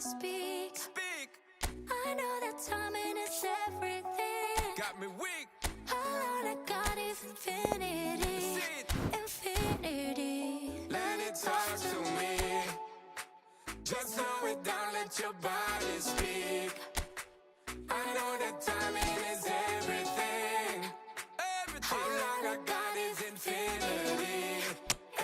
speak. Speak. I know that timing is everything. Got me weak. All I got is infinity. See it. Infinity. Let it talk to me. Just slow it down, let your body speak. I know that timing is everything. Everything. How long I got is infinity.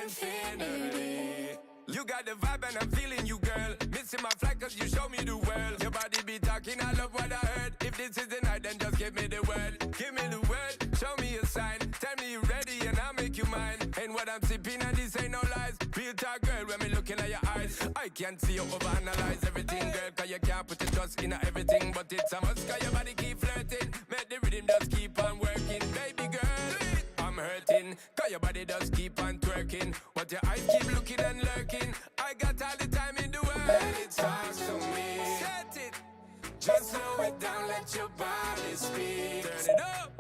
Infinity. You got the vibe and I'm feeling you, girl. Missing my flight cause you show me the world. Your body be talking, I love what I heard. If this is the night, then just give me the word. Give me the word, show me a sign. Tell me you're ready and I'll make you mine. And what I'm sipping and this ain't no lies. Real talk, girl, when me looking at your eyes. I can't see you overanalyze everything, girl. Cause you can't put the trust in everything. But it's a must cause your body keep flirting. Make the rhythm just keep on working. Baby girl, I'm hurting. Cause your body just keep on twerking. But your eyes keep looking and lurking. I got all the time in the world. Let it talk to me. Set it. Just slow it down, let your body speak. Turn it up.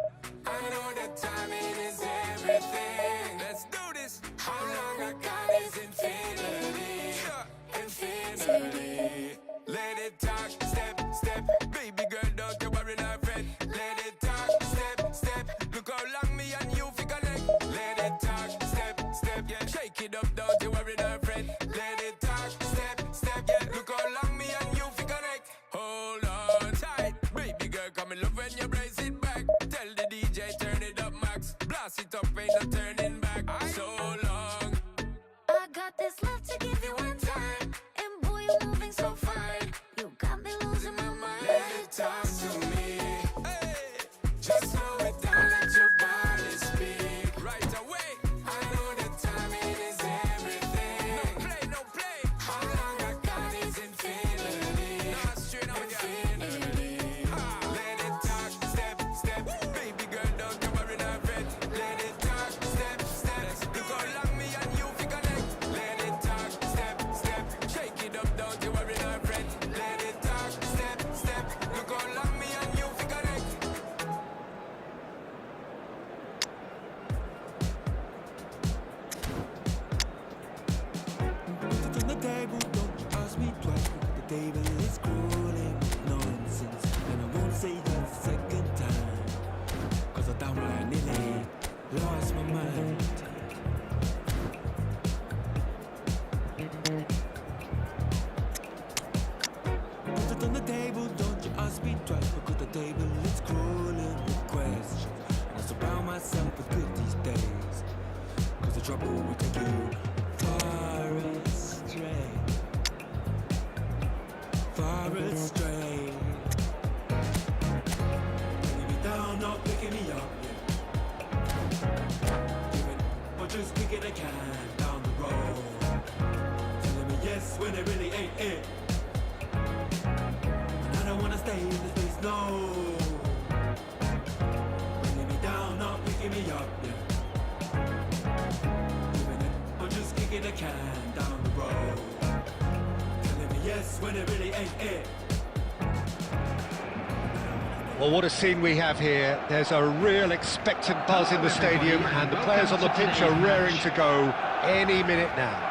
I know that timing is everything. Let's do this. How long I got is infinity. Infinity. Let it talk, step, step. Baby girl, don't you worry, not fret. Let it talk, step, step. Look how long me and you fi connect. Let it talk, step, step. Yeah, shake it up, don't you worry, not fret. Let it talk, step, step. Yeah, look how long me and you fi connect. Hold on tight, baby girl, come in love when you brace it back. Tell the DJ turn it up, max. Blast it up, ain't no turning back. So long. I got this love to give you one time. And boy, you're moving so fine. You got me losing my mind. Let it talk to me. Hey. Just slow it down, let your body speak. Right away. I know that timing is everything. No play, no play. How long I got is infinity. Nah, straight up infinity. Let it talk, step, step. Baby girl, don't you worry, not fret. Let it talk, step, step. Look how long me and you fi connect. Let it talk, step, step. Shake it up, don't you worry, not fret. Let it talk, step, step. Look how long me and you fi connect. Put it on the table, don't you ask me twice. The table is crueling nonsense, and I won't say that a second time. Cause I downright nearly lost my mind. Put it on the table, don't you ask me twice. Because the table is crueling with questions, and I surround myself with good these days. Cause the trouble will take you far astray. Far astray. Putting me down, not picking me up, yeah. Giving, or just kicking a can down the road. Telling me yes when it really ain't it. And I don't wanna stay in this place, no. Bringing me down, not picking me up, yeah. Giving it, or just kicking a can down the road. Telling me yes when it really ain't it. Well, what a scene we have here. There's a real expectant buzz in the stadium, and the players on the pitch are raring to go any minute now.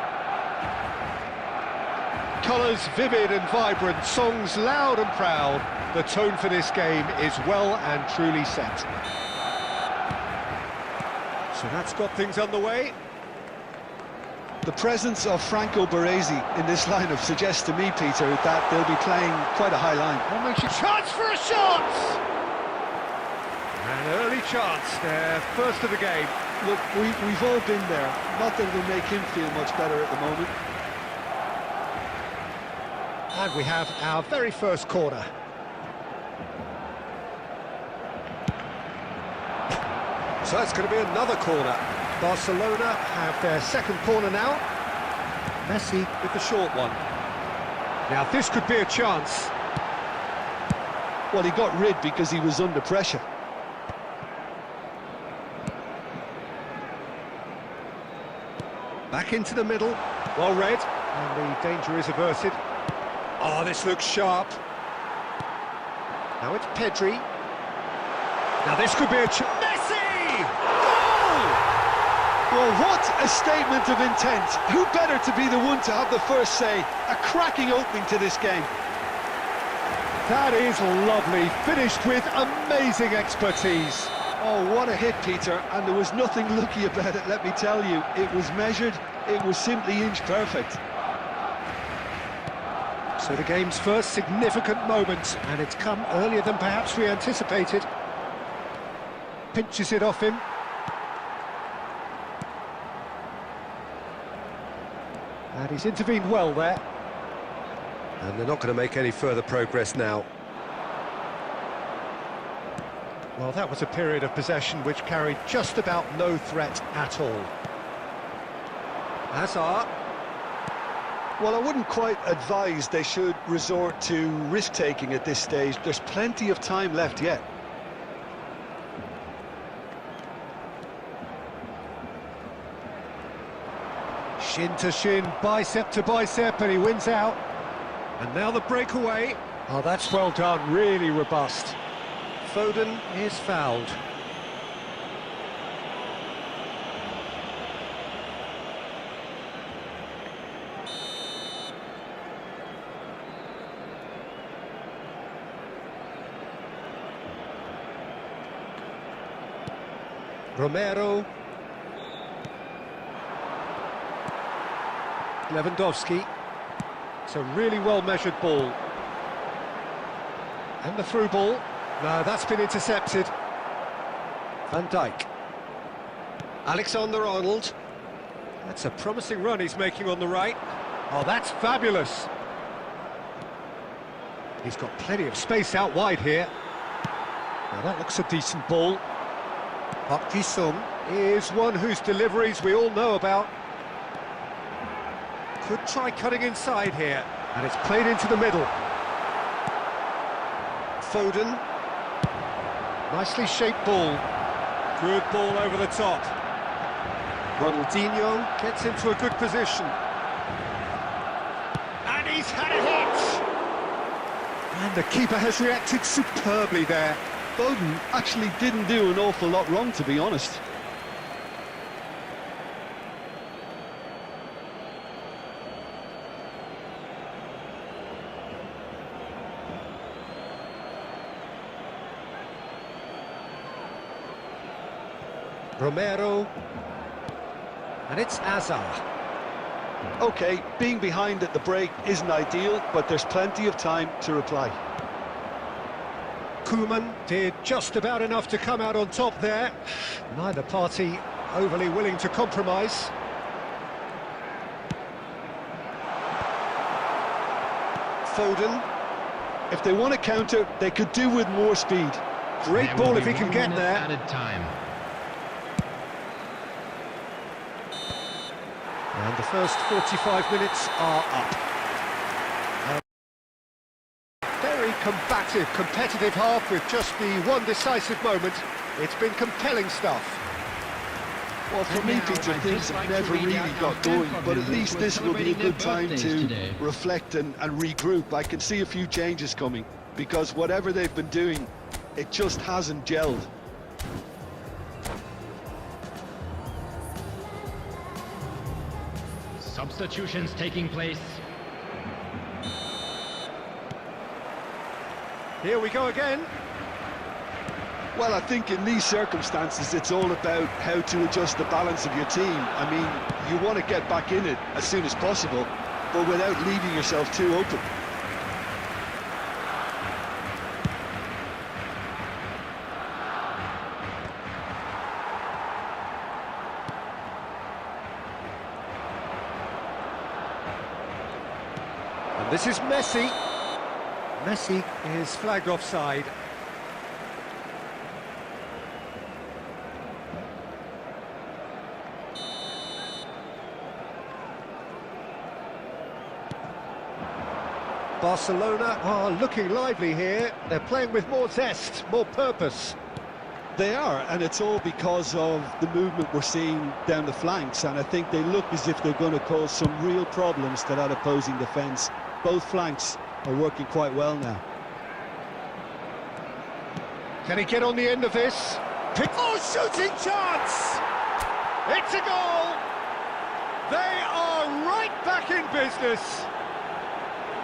Colours vivid and vibrant, songs loud and proud. The tone for this game is well and truly set. So that's got things underway. The presence of Franco Baresi in this lineup suggests to me, Peter, that they'll be playing quite a high line. What makes you chance for a shot? An early chance there, first of the game. Look, we've all been there. Not that it'll make him feel much better at the moment. And we have our very first corner. So it's going to be another corner. Barcelona have their second corner now. Messi with the short one. Now this could be a chance. Well, he got rid because he was under pressure. Back into the middle, well read, and the danger is averted. Oh, this looks sharp. Now it's Pedri. Now this could be a chance. Messi! Goal! Well, what a statement of intent. Who better to be the one to have the first say? A cracking opening to this game. That is lovely, finished with amazing expertise. Oh, what a hit, Peter, and there was nothing lucky about it, let me tell you. It was measured, it was simply inch perfect. So the game's first significant moment, and it's come earlier than perhaps we anticipated. Pinches it off him. And he's intervened well there. And they're not going to make any further progress now. Well, that was a period of possession which carried just about no threat at all. Hazard. Well, I wouldn't quite advise they should resort to risk-taking at this stage. There's plenty of time left yet. Shin to shin, bicep to bicep, and he wins out. And now the breakaway. Oh, that's well done, really robust. Foden is fouled. Romero. Lewandowski. It's a really well-measured ball. And the through ball. No, that's been intercepted. Van Dijk. Alexander-Arnold. That's a promising run he's making on the right. Oh, that's fabulous. He's got plenty of space out wide here. Now that looks a decent ball. Park Ji-sung is one whose deliveries we all know about. Could try cutting inside here, and it's played into the middle. Foden. Nicely shaped ball. Good ball over the top. Ronaldinho gets into a good position. And he's had a hit! And the keeper has reacted superbly there. Foden actually didn't do an awful lot wrong, to be honest. Romero. And it's Hazard. OK, being behind at the break isn't ideal, but there's plenty of time to reply. Koeman did just about enough to come out on top there. Neither party overly willing to compromise. Foden. If they want to counter, they could do with more speed. Great ball if he can get there. Added time. And the first 45 minutes are up. Very combative, competitive half with just the one decisive moment. It's been compelling stuff. Well, for me, Peter, things have never really got going, but at least this will be a good time to reflect and regroup. I can see a few changes coming, because whatever they've been doing, it just hasn't gelled. Substitutions taking place. Here we go again. Well, I think in these circumstances, it's all about how to adjust the balance of your team. I mean, you want to get back in it as soon as possible, but without leaving yourself too open. And this is Messi. Messi is flagged offside. Barcelona are looking lively here. They're playing with more zest, more purpose. They are, and it's all because of the movement we're seeing down the flanks, and I think they look as if they're going to cause some real problems to that opposing defence. Both flanks are working quite well now. Can he get on the end of this? Oh, shooting chance! It's a goal! They are right back in business.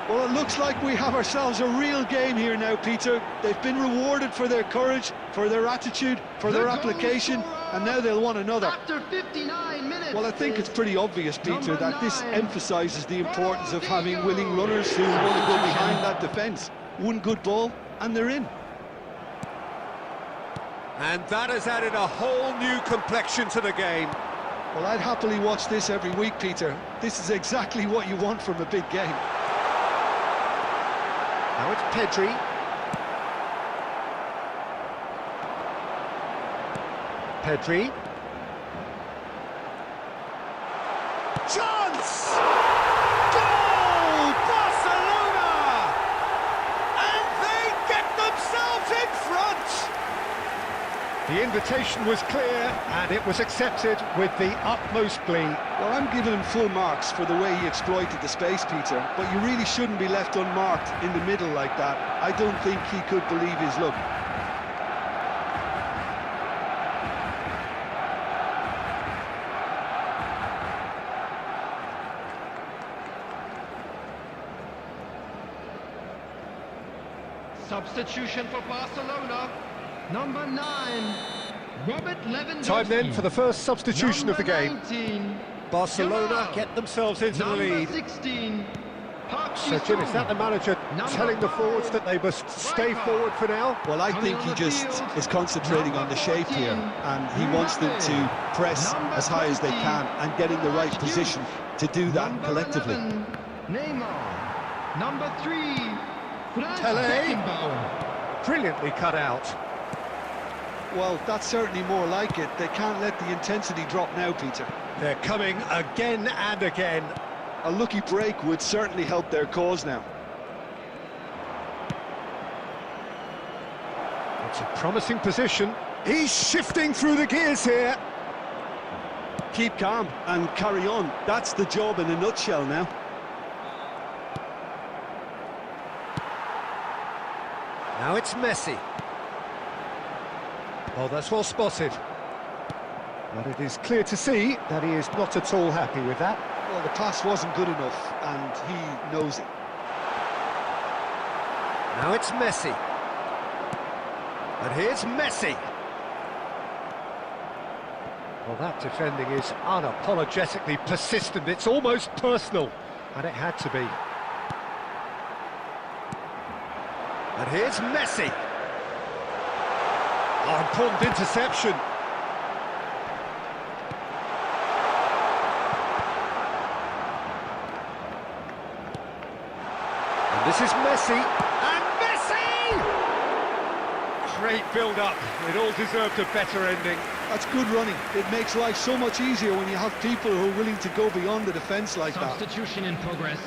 Well, it looks like we have ourselves a real game here now, Peter. They've been rewarded for their courage, for their attitude, for their application, and now they'll want another. After 59 minutes. Well, I think it's pretty obvious, Peter, that this emphasises the importance of having willing runners who want to go behind that defence. One good ball, and they're in. And that has added a whole new complexion to the game. Well, I'd happily watch this every week, Peter. This is exactly what you want from a big game. Now it's Pedri. Pedri. Chance! Goal! Barcelona! And they get themselves in front! The invitation was clear, and it was accepted with the utmost glee. Well, I'm giving him full marks for the way he exploited the space, Peter, but you really shouldn't be left unmarked in the middle like that. I don't think he could believe his luck. Substitution for Barcelona. Number 9, Robert Lewandowski. Time then for the first substitution of the game. 19, Barcelona Jamal. get themselves into the Number lead. 16, Park So, Jim, is that the manager telling the forwards that they must stay forward for now? Well, I think he just is concentrating on the shape here, and he wants them to press as high as they can and get in the right position to do that Number collectively. 11, Neymar. Number 3, Franz Tele. Beckenbauer. Brilliantly cut out. Well, that's certainly more like it. They can't let the intensity drop now, Peter. They're coming again and again. A lucky break would certainly help their cause now. It's a promising position. He's shifting through the gears here. Keep calm and carry on. That's the job in a nutshell now. Now it's Messi. Oh, that's well spotted. But it is clear to see that he is not at all happy with that. Well, the pass wasn't good enough, and he knows it. Now it's Messi. And here's Messi. Well, that defending is unapologetically persistent. It's almost personal, and it had to be. And here's Messi. Oh, important interception. And this is Messi. And Messi! Great build-up. It all deserved a better ending. That's good running. It makes life so much easier when you have people who are willing to go beyond the defence like that. Substitution in progress.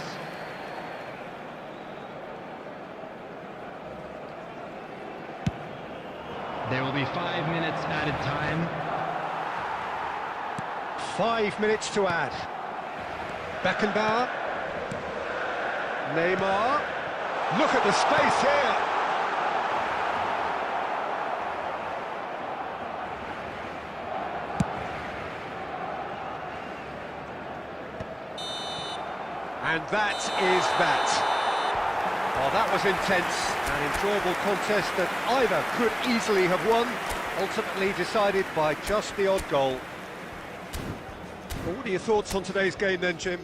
There will be 5 minutes added time. 5 minutes to add. Beckenbauer. Neymar. Look at the space here. And that is that. Oh, that was intense. An enjoyable contest that either could easily have won, ultimately decided by just the odd goal. Well, what are your thoughts on today's game then, Jim?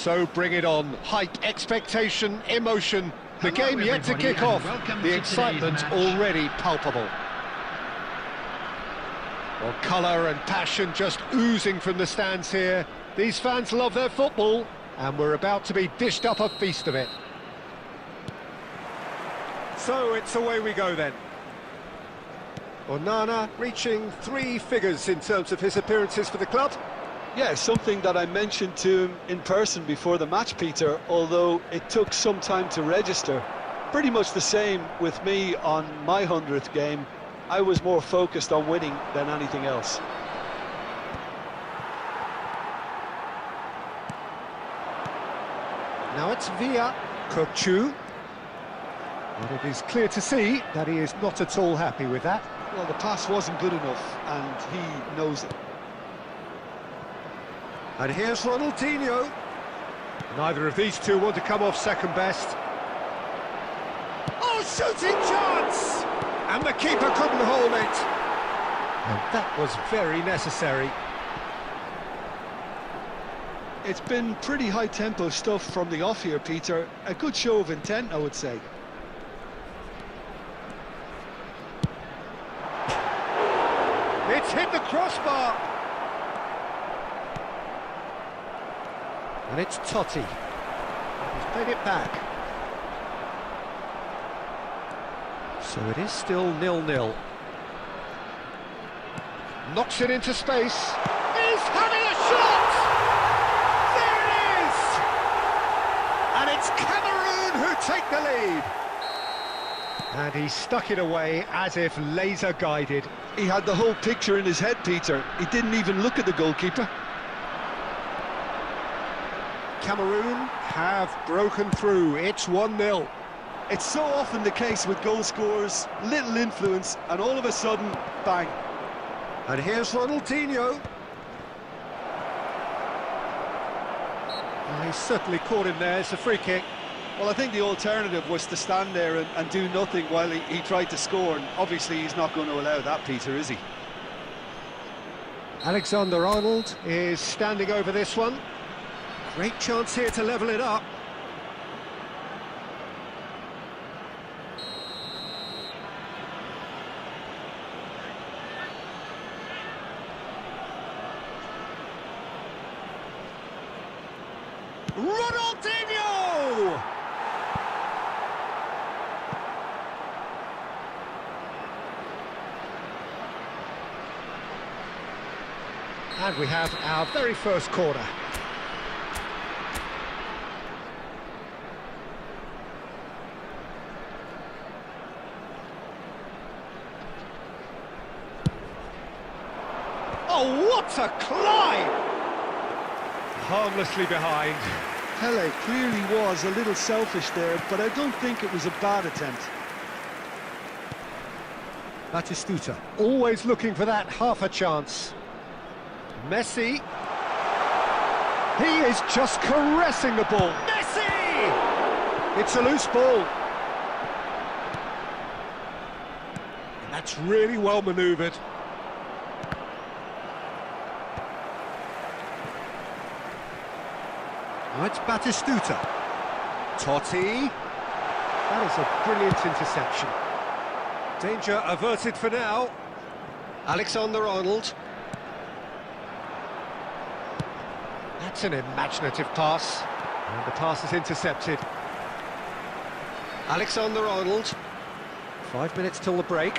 So bring it on. Hype, expectation, emotion. The Hello, game yet to everybody, kick and off. welcome to The today's excitement match. already palpable. Well, colour and passion just oozing from the stands here. These fans love their football, and we're about to be dished up a feast of it. So it's away we go then. Onana reaching 3 figures in terms of his appearances for the club. Yeah, something that I mentioned to him in person before the match, Peter, although it took some time to register. Pretty much the same with me on my 100th game. I was more focused on winning than anything else. Now it's Villa, Kochu. And it is clear to see that he is not at all happy with that. Well, the pass wasn't good enough, and he knows it. And here's Ronaldinho. Neither of these two want to come off second best. Oh, shooting chance! And the keeper couldn't hold it. And that was very necessary. It's been pretty high-tempo stuff from the off here, Peter. A good show of intent, I would say. It's hit the crossbar. And it's Totti. He's played it back. So it is still 0-0. Knocks it into space. He's having a shot! There it is! And it's Cameroon who take the lead. And he stuck it away as if laser guided. He had the whole picture in his head, Peter. He didn't even look at the goalkeeper. Cameroon have broken through. It's 1-0. It's so often the case with goal scorers, little influence, and all of a sudden, bang. And here's Ronaldinho. Well, he's certainly caught him there. It's a free kick. Well, I think the alternative was to stand there and do nothing while he tried to score, and obviously he's not going to allow that, Peter, is he? Alexander-Arnold is standing over this one. Great chance here to level it up. Ronaldinho! And we have our very first corner. Oh, what a climb! Harmlessly behind. Pele clearly was a little selfish there, but I don't think it was a bad attempt. Batistuta, always looking for that half a chance. Messi. He is just caressing the ball. Messi! It's a loose ball. And that's really well manoeuvred. Now it's Batistuta. Totti. That is a brilliant interception. Danger averted for now. Alexander-Arnold. That's an imaginative pass. And the pass is intercepted. Alexander-Arnold. 5 minutes till the break.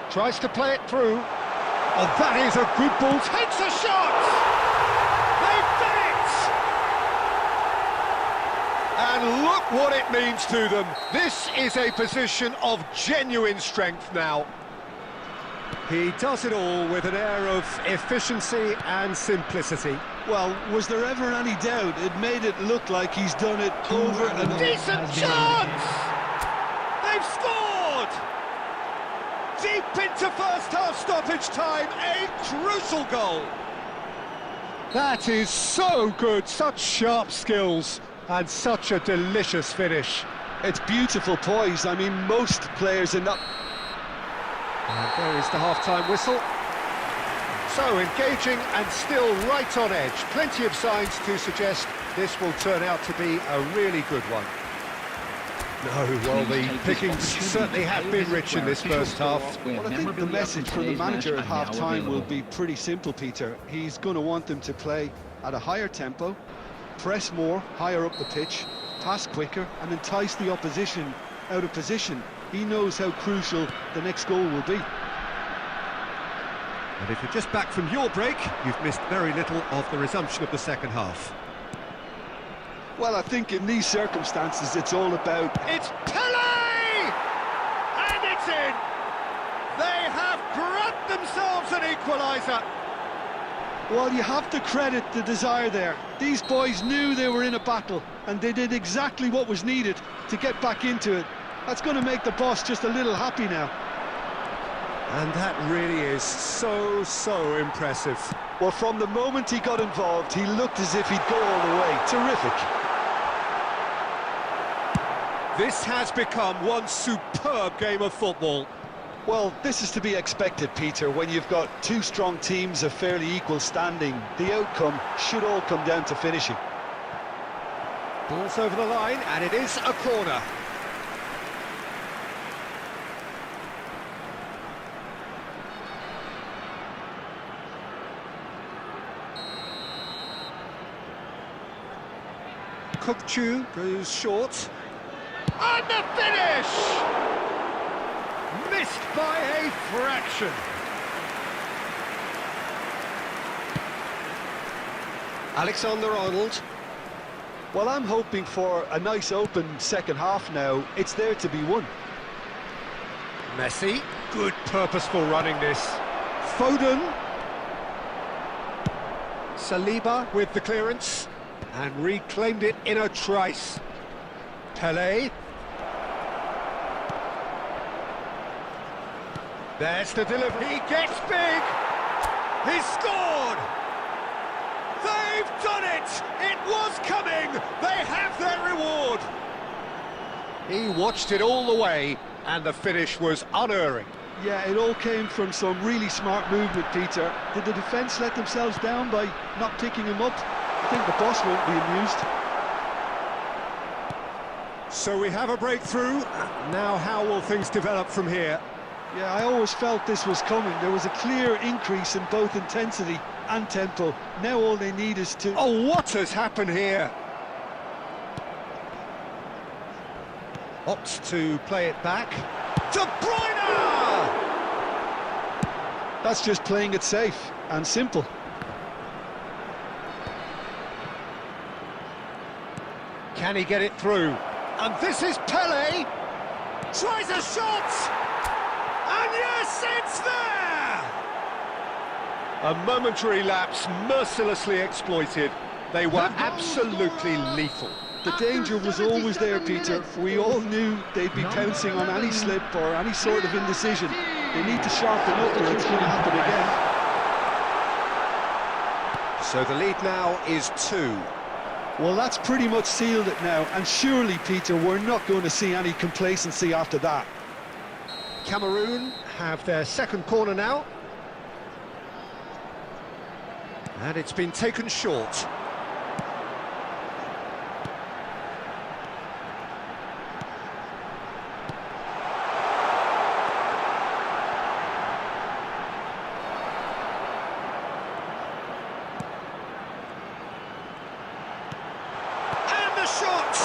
Tries to play it through. Oh, that is a good ball. Takes a shot! They've done it! And look what it means to them. This is a position of genuine strength now. He does it all with an air of efficiency and simplicity. Well, was there ever any doubt? It made it look like he's done it over and over. Decent chance! They've scored! Deep into first half stoppage time, a crucial goal. That is so good, such sharp skills and such a delicious finish. It's beautiful poise. I mean, most players in that... And there is the half-time whistle. So engaging and still right on edge. Plenty of signs to suggest this will turn out to be a really good one. No, well, the pickings certainly have been rich in this first half. Well, I think the message from the manager at half-time will be pretty simple, Peter. He's going to want them to play at a higher tempo, press more, higher up the pitch, pass quicker, and entice the opposition out of position. He knows how crucial the next goal will be. And if you're just back from your break, you've missed very little of the resumption of the second half. Well, I think in these circumstances, it's all about... It's Pele! And it's in! They have grabbed themselves an equaliser. Well, you have to credit the desire there. These boys knew they were in a battle, and they did exactly what was needed to get back into it. That's going to make the boss just a little happy now. And that really is so impressive. Well, from the moment he got involved, he looked as if he'd go all the way. Terrific. This has become one superb game of football. Well, this is to be expected, Peter. When you've got two strong teams of fairly equal standing, the outcome should all come down to finishing. Ball's over the line, and it is a corner. Kukchu goes short. And the finish! Missed by a fraction. Alexander-Arnold. Well, I'm hoping for a nice open second half now. It's there to be won. Messi. Good purposeful running this. Foden. Saliba with the clearance. And reclaimed it in a trice. Pele. There's the delivery. He gets big. He's scored. They've done it. It was coming. They have their reward. He watched it all the way, and the finish was unerring. Yeah, it all came from some really smart movement, Peter. Did the defence let themselves down by not picking him up? I think the boss won't be amused. So we have a breakthrough. Now how will things develop from here? Yeah, I always felt this was coming. There was a clear increase in both intensity and tempo. Now all they need is to... Oh, what has happened here? Opts to play it back. De Bruyne! That's just playing it safe and simple. Can he get it through? And this is Pele! Tries a shot! And yes, it's there! A momentary lapse mercilessly exploited. They were absolutely lethal. The danger was always there, Peter. We all knew they'd be pouncing on any slip or any sort of indecision. They need to sharpen up or it's going to happen again. So the lead now is 2. Well, that's pretty much sealed it now, and surely, Peter, we're not going to see any complacency after that. Cameroon have their second corner now. And it's been taken short. Shot!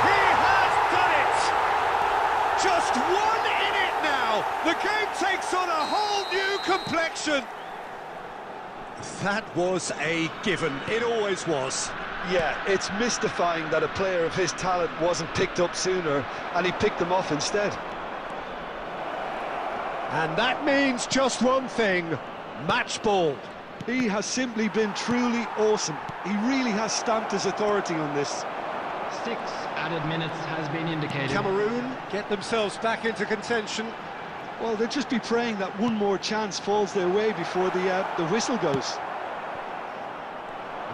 He has done it! Just one in it now! The game takes on a whole new complexion! That was a given, it always was. Yeah, it's mystifying that a player of his talent wasn't picked up sooner, and he picked them off instead. And that means just one thing, match ball. He has simply been truly awesome. He really has stamped his authority on this. 6 added minutes has been indicated. Cameroon get themselves back into contention. Well, they'll just be praying that one more chance falls their way before the whistle goes.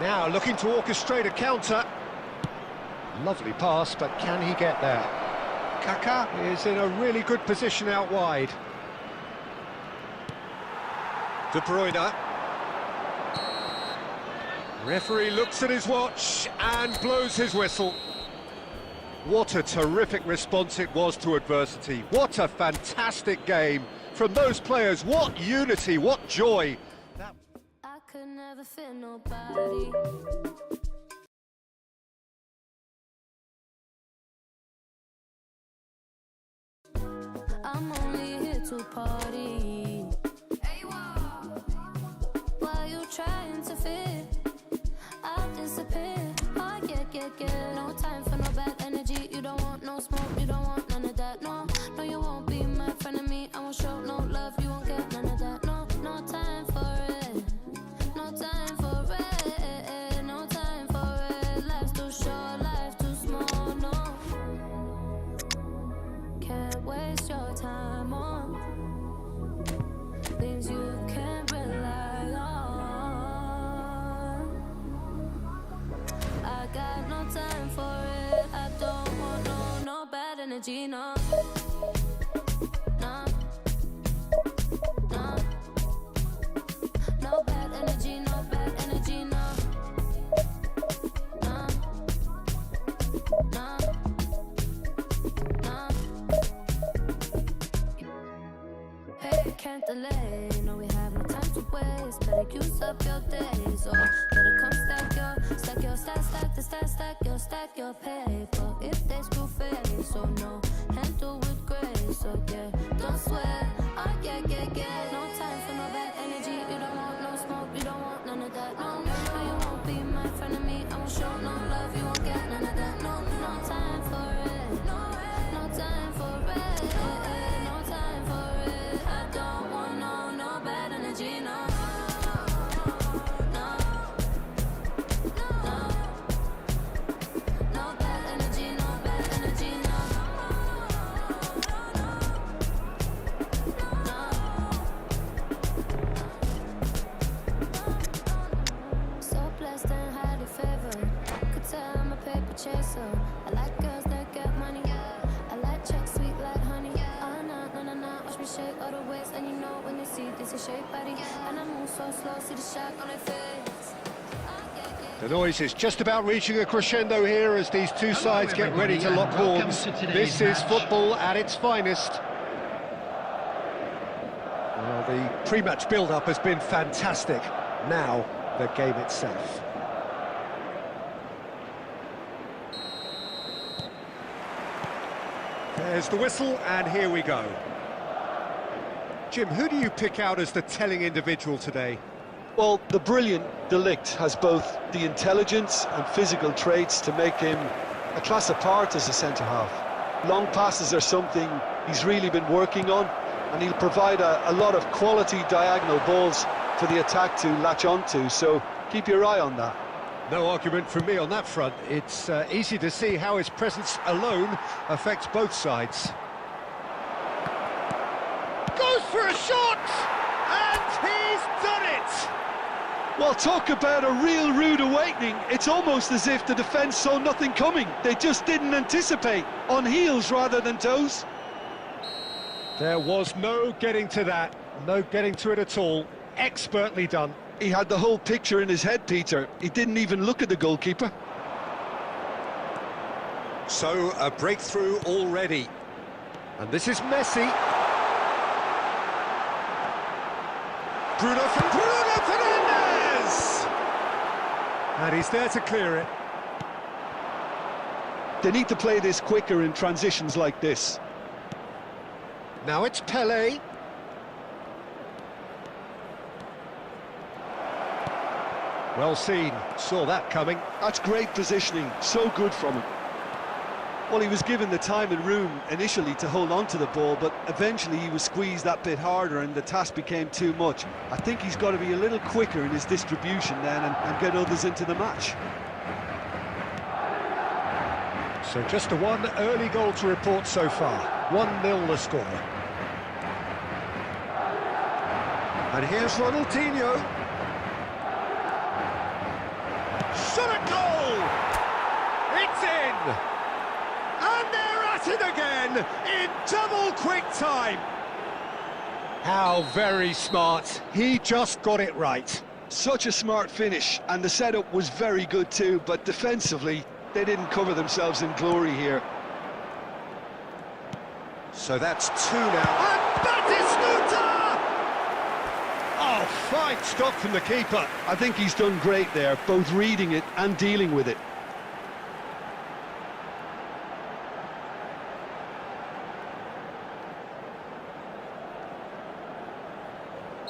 Now looking to orchestrate a counter. Lovely pass, but can he get there? Kaka is in a really good position out wide. De Bruyne. Referee looks at his watch and blows his whistle. What a terrific response it was to adversity. What a fantastic game from those players. What unity, what joy. I could never fit nobody. I'm only here to party. Why you trying to fit? I'll disappear. Oh, yeah. No time for no bad energy. You don't want no smoke, you don't want none of that. No, you won't be my friend of me. I won't show no love, you won't get none of that. No time for it. No time for it. No time for it. Life's too short, life's too small. No, can't waste your time on things you can't rely on. I got no time for it. I don't want no bad energy, no. No bad energy, no bad energy, no. Hey, can't delay, no, we have no time to waste. Better use up your days, or better come stack your stack your paper. If they screw face, so no, handle with grace, so yeah, don't sweat. Oh yeah. No time for no bad energy. You don't want no smoke, you don't want none of that. No, you won't be my friend of me. I won't show no love, you won't get none of that. No time for it. No time for it. No time for it. I don't want no bad energy, no. No bad energy, no bad energy, no. So blessed and highly favored. Could tell I'm a paper chaser. I like girls that get money. I like checks sweet like honey. Oh no. Watch me shake all the ways, and you know when they see this is shape body. And I move so slow, see the shock on their face. The noise is just about reaching a crescendo here as these two sides get ready to lock horns. This is football at its finest. Well, the pre-match build-up has been fantastic. Now, the game itself. There's the whistle, and here we go. Jim, who do you pick out as the telling individual today? Well, the brilliant De Ligt has both the intelligence and physical traits to make him a class apart as a centre-half. Long passes are something he's really been working on, and he'll provide a lot of quality diagonal balls for the attack to latch onto, so keep your eye on that. No argument from me on that front. It's easy to see how his presence alone affects both sides. Goes for a shot! And he's done it! Well, talk about a real rude awakening. It's almost as if the defence saw nothing coming. They just didn't anticipate, on heels rather than toes. There was no getting to that, no getting to it at all. Expertly done. He had the whole picture in his head, Peter. He didn't even look at the goalkeeper. So, a breakthrough already. And this is Messi. Bruno Fernandes! And he's there to clear it. They need to play this quicker in transitions like this. Now it's Pelé. Well seen, saw that coming. That's great positioning, so good from him. Well, he was given the time and room initially to hold on to the ball, but eventually he was squeezed that bit harder and the task became too much. I think he's got to be a little quicker in his distribution then and get others into the match. So just the one early goal to report so far. 1-0 the score. And here's Ronaldinho. Shot at goal! It's in! And they're at it again in double quick time. How very smart. He just got it right. Such a smart finish, and the setup was very good too, but defensively, they didn't cover themselves in glory here. So that's 2 now. And Batistuta! Oh, fine stop from the keeper. I think he's done great there, both reading it and dealing with it.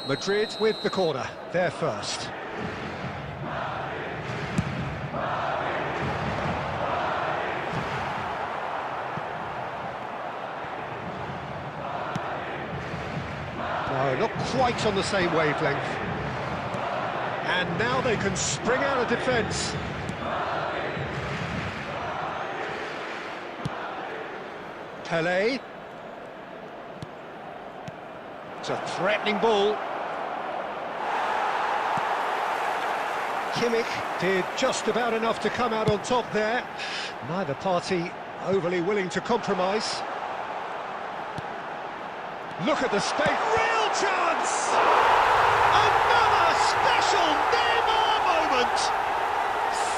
Madrid with the corner, they're first. No, not quite on the same wavelength. And now they can spring out of defence. Pelé. It's a threatening ball. Kimmich did just about enough to come out on top there. Neither party overly willing to compromise. Look at the space. Real chance! Another special Neymar moment!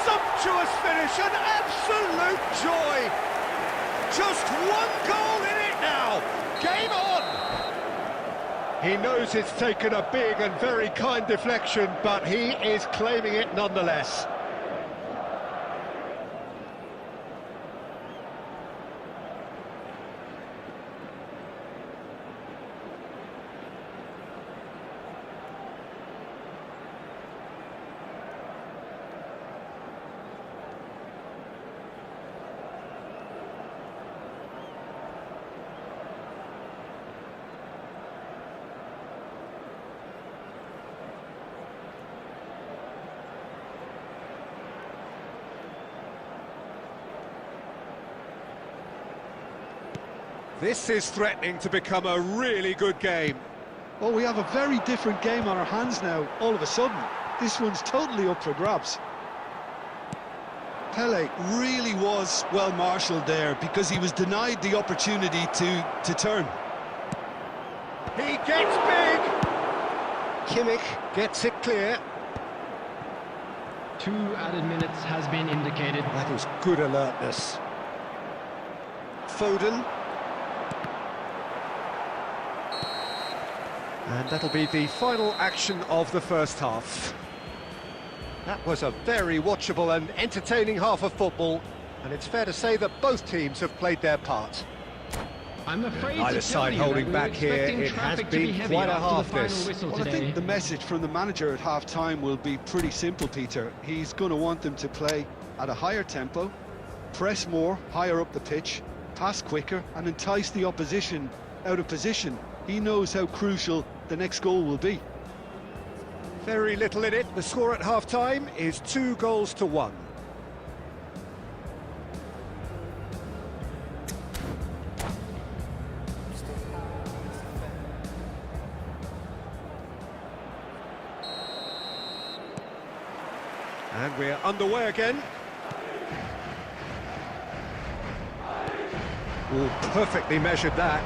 Sumptuous finish, an absolute joy! Just one goal in it now! Game on! He knows it's taken a big and very kind deflection, but he is claiming it nonetheless. This is threatening to become a really good game. Well, we have a very different game on our hands now, all of a sudden. This one's totally up for grabs. Pelé really was well marshalled there because he was denied the opportunity to turn. He gets big! Kimmich gets it clear. 2 added minutes has been indicated. That is good alertness. Foden. And that'll be the final action of the first half. That was a very watchable and entertaining half of football, and it's fair to say that both teams have played their part. I'm afraid Neither side holding back here. It has been quite a half this. Well, I think the message from the manager at half-time will be pretty simple, Peter. He's going to want them to play at a higher tempo, press more, higher up the pitch, pass quicker, and entice the opposition out of position. He knows how crucial the next goal will be. Very little in it. The score at half-time is 2-1. And we're underway again. Ooh, perfectly measured that.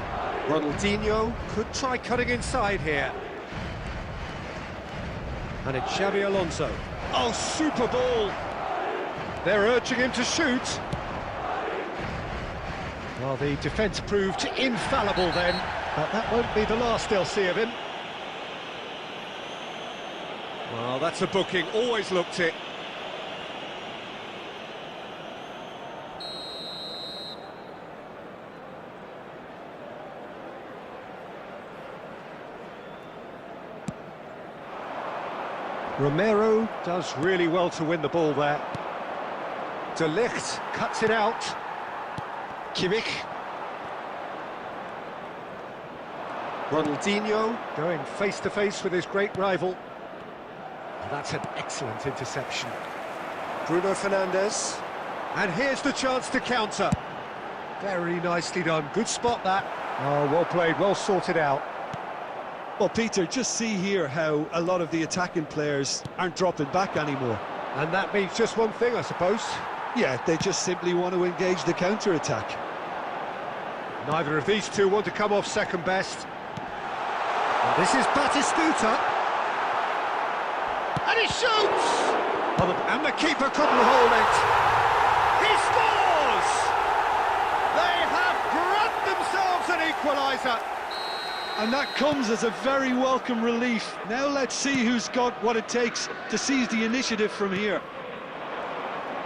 Ronaldinho could try cutting inside here. And it's Xabi Alonso. Oh, super ball! They're urging him to shoot. Well, the defence proved infallible then, but that won't be the last they'll see of him. Well, that's a booking, always looked it. Romero does really well to win the ball there. De Ligt cuts it out. Kimmich. Ronaldinho going face-to-face with his great rival. That's an excellent interception. Bruno Fernandes. And here's the chance to counter. Very nicely done. Good spot that. Oh, well played, well sorted out. Well, Peter, just see here how a lot of the attacking players aren't dropping back anymore. And that means just one thing, I suppose. Yeah, they just simply want to engage the counter-attack. Neither of these two want to come off second best. And this is Batistuta. And he shoots! And the keeper couldn't hold it. He scores! They have grabbed themselves an equaliser. And that comes as a very welcome relief. Now let's see who's got what it takes to seize the initiative from here.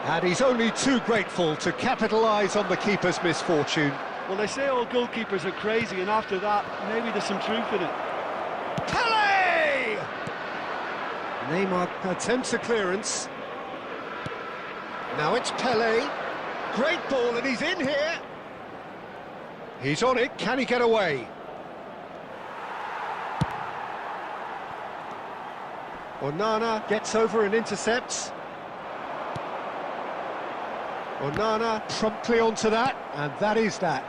And he's only too grateful to capitalise on the keeper's misfortune. Well, they say all goalkeepers are crazy, and after that, maybe there's some truth in it. Pele! Neymar attempts a clearance. Now it's Pele. Great ball, and he's in here. He's on it. Can he get away? Onana gets over and intercepts. Onana promptly onto that, and that is that.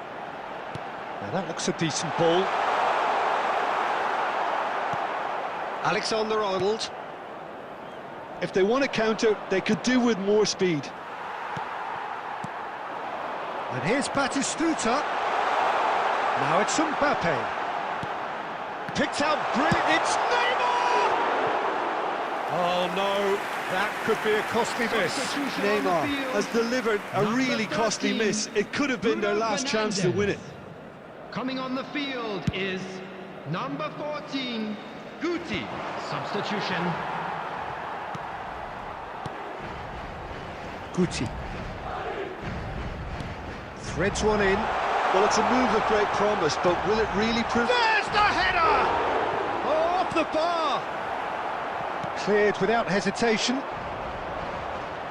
Now that looks a decent ball. Alexander-Arnold. If they want to counter, they could do with more speed. And here's Batistuta. Now it's Mbappe. Picked out brilliant, it's Neymar! Oh no, that could be a costly miss. Neymar has delivered a really costly miss. It could have been their last chance to win it. Coming on the field is number 14, Guti. Substitution. Guti. Threads one in. Well, it's a move of great promise, but will it really prove... There's the header! Oh, off the bar! Cleared without hesitation.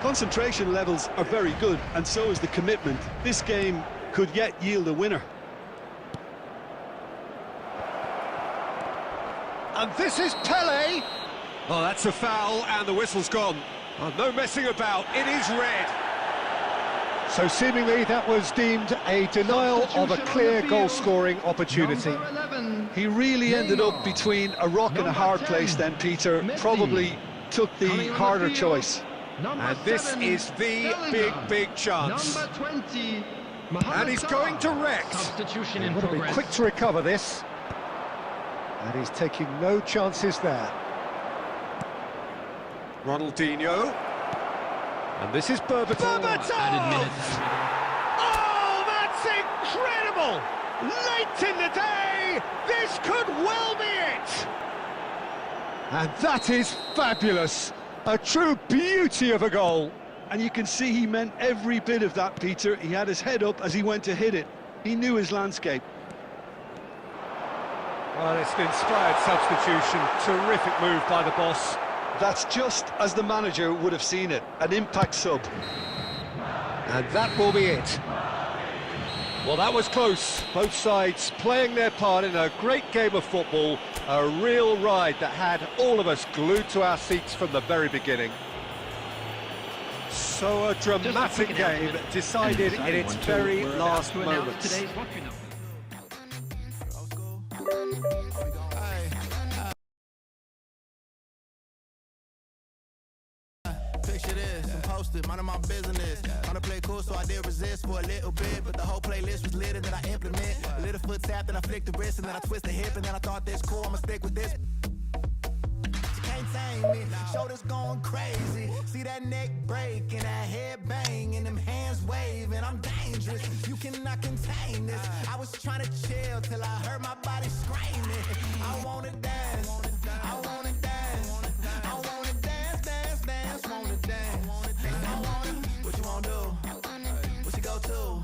Concentration levels are very good, and so is the commitment. This game could yet yield a winner. And this is Pele. Oh, that's a foul, and the whistle's gone. Oh, no messing about, it is red. So seemingly that was deemed a denial of a clear goal-scoring opportunity. He really ended up between a rock and a hard place then, Peter. Probably took the harder choice. And this is the big chance. Number 20, And he's going direct. Substitution in Would have been progress. quick to recover this. And he's taking no chances there. Ronaldinho. And this is Berbatov. Added minutes. Oh, that's incredible! Late in the day, this could well be it! And that is fabulous. A true beauty of a goal. And you can see he meant every bit of that, Peter. He had his head up as he went to hit it. He knew his landscape. Well, it's an inspired substitution. Terrific move by the boss. That's just as the manager would have seen it, an impact sub. And that will be it. Well, that was close. Both sides playing their part in a great game of football. A real ride that had all of us glued to our seats from the very beginning. So a dramatic game decided in its very last moments. Picture this, I'm posted, mind my business. Wanna play cool, so I did resist for a little bit. But the whole playlist was lit and then I implement. A little foot tap, then I flick the wrist, and then I twist the hip, and then I thought this cool, I'ma stick with this. You can't tame me, shoulders going crazy. See that neck break and that head bang and them hands waving. I'm dangerous, you cannot contain this. I was trying to chill till I heard my body screaming. I wanna dance, I wanna dance, I wanna dance, dance, dance, wanna dance. I wanna, what you wanna do? What you go to?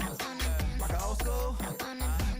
Rock a old school?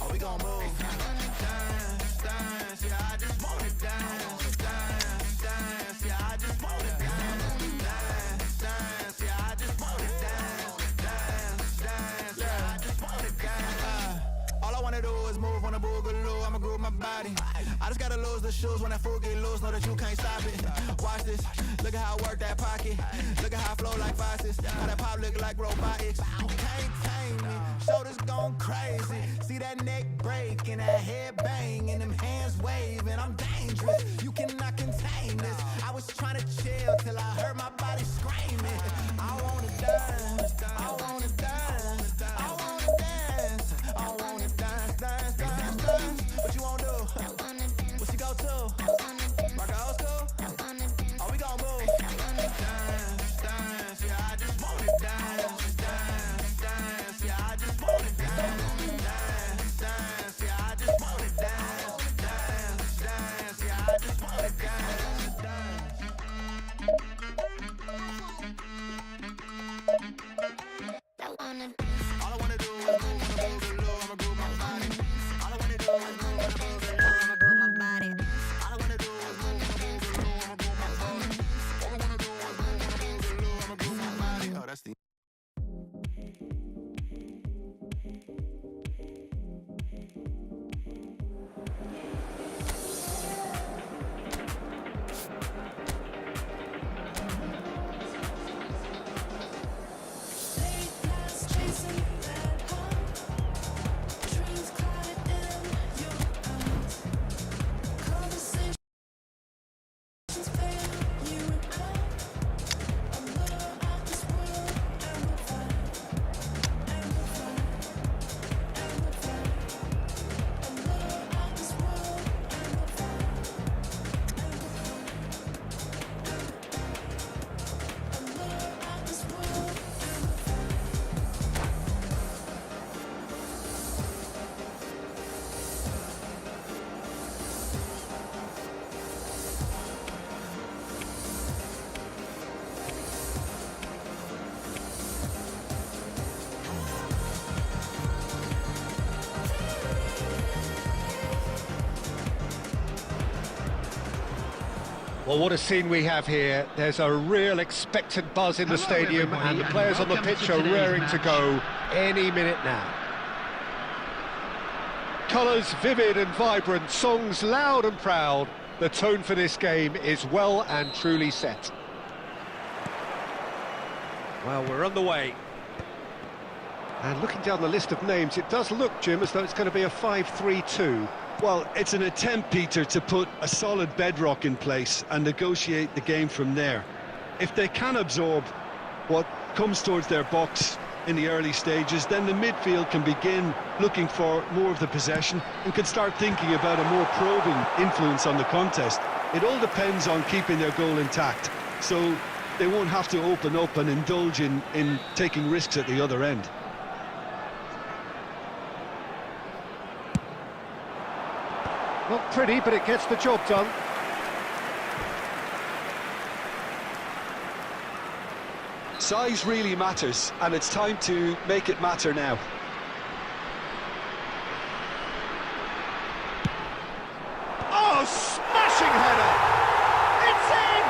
Oh, we gon' move. Dance, dance, yeah, I just wanna dance, dance, dance, yeah, I just wanna dance, dance, dance, yeah, I just wanna dance, dance, dance, yeah, I just wanna dance. All I wanna do is move on a boogaloo, I'ma groove my body. I just gotta lose the shoes when that fool get loose, know that you can't stop it. Watch this, look at how I work that pocket. Look at how I flow like faucets, how that pop look like robotics. You can't tame me, shoulders going crazy. See that neck break and that head bang and them hands waving. I'm dangerous, you cannot contain this. I was trying to chill till I heard my body screaming. I wanna dance, I wanna dance, I wanna dance, I wanna dance, dance, dance, dance. What you wanna do? What you go to? I wanna dance. All I wanna do is move on the boogaloo, I'ma groove my body. All I wanna do is move on the boogaloo, I'ma groove my body. All I wanna do is move on the boogaloo, I'ma groove my body. All I wanna do is move on the boogaloo, I'ma groove my body. Oh, that's the Well, what a scene we have here. There's a real expectant buzz in the Hello, stadium, everybody, and the and players on the welcome pitch to are today's raring to match. go any minute now. Colours vivid and vibrant, songs loud and proud. The tone for this game is well and truly set. Well, we're on the way. And looking down the list of names, it does look, Jim, as though it's going to be a 5-3-2. Well, it's an attempt, Peter, to put a solid bedrock in place and negotiate the game from there. If they can absorb what comes towards their box in the early stages, then the midfield can begin looking for more of the possession and can start thinking about a more probing influence on the contest. It all depends on keeping their goal intact, so they won't have to open up and indulge in taking risks at the other end. Not pretty, but it gets the job done. Size really matters, and it's time to make it matter now. Oh, smashing header! It's in!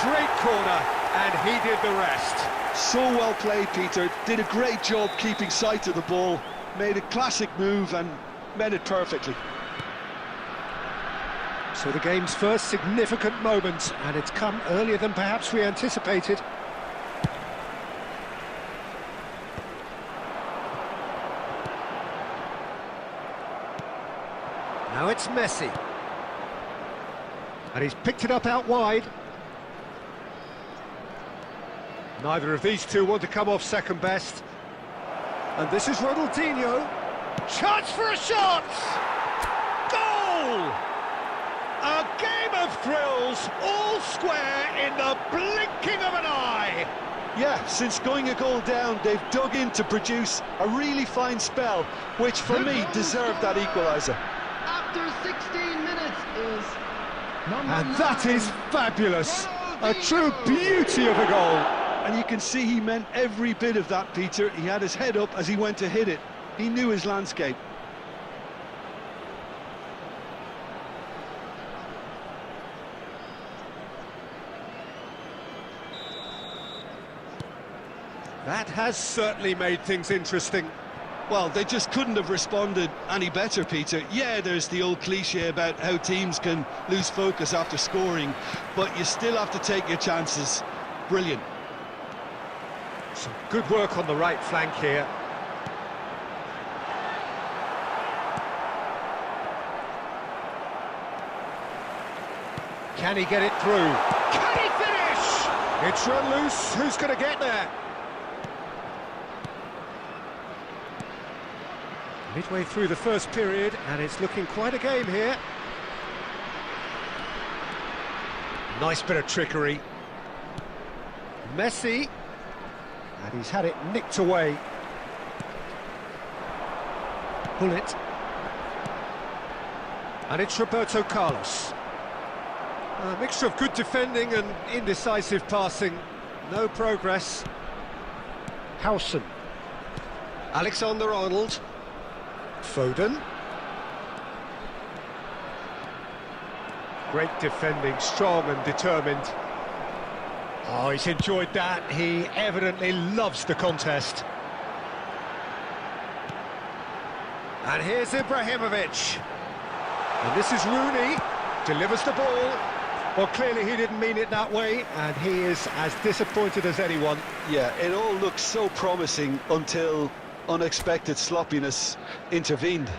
Great corner, and he did the rest. So well played, Peter. Did a great job keeping sight of the ball. Made a classic move and met it perfectly. So the game's first significant moment, and it's come earlier than perhaps we anticipated. Now it's Messi. And he's picked it up out wide. Neither of these two want to come off second best. And this is Ronaldinho. Chance for a shot! Goal! A game of thrills, all square in the blinking of an eye. Yeah, since going a goal down, they've dug in to produce a really fine spell, which for me deserved that equaliser. After 16 minutes is number And that 9, is fabulous. A true beauty of a goal. And you can see he meant every bit of that, Peter. He had his head up as he went to hit it. He knew his landscape. That has certainly made things interesting. Well, they just couldn't have responded any better, Peter. Yeah, there's the old cliche about how teams can lose focus after scoring, but you still have to take your chances. Brilliant. Some good work on the right flank here. Can he get it through? Can he finish? It's run loose. Who's going to get there? Midway through the first period, and it's looking quite a game here. Nice bit of trickery. Messi. And he's had it nicked away. Bullet. And it's Roberto Carlos. A mixture of good defending and indecisive passing. No progress. Howson. Alexander-Arnold. Foden. Great defending, strong and determined. Oh, he's enjoyed that. He evidently loves the contest. And here's Ibrahimovic. And this is Rooney. Delivers the ball. Well, clearly he didn't mean it that way, and he is as disappointed as anyone. Yeah, it all looked so promising until unexpected sloppiness intervened.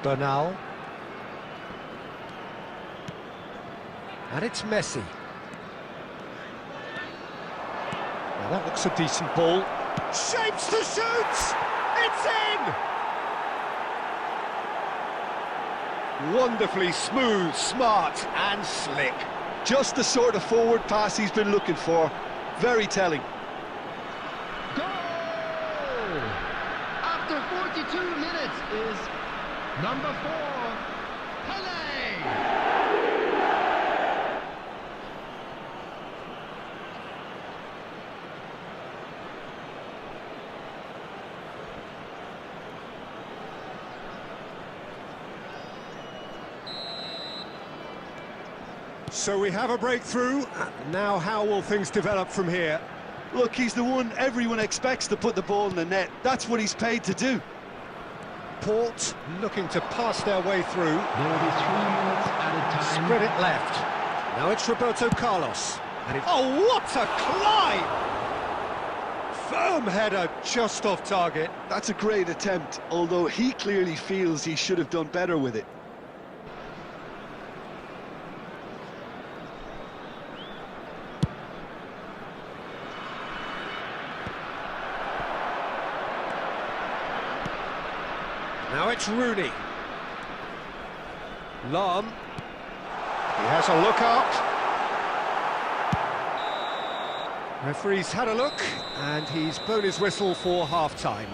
Bernal. And it's Messi. Now that looks a decent ball. Shapes to shoot! It's in! Wonderfully smooth, smart and slick. Just the sort of forward pass he's been looking for. Very telling. Goal! After 42 minutes is number 4, Pele! So we have a breakthrough. Now how will things develop from here? Look, he's the one everyone expects to put the ball in the net. That's what he's paid to do. Port looking to pass their way through. There will be 3 minutes at a time. Spread it left. Now it's Roberto Carlos. And oh, what a climb! Firm header just off target. That's a great attempt, although he clearly feels he should have done better with it. Now it's Rooney. Lahm. He has a look out. Referee's had a look, and he's blown his whistle for half-time.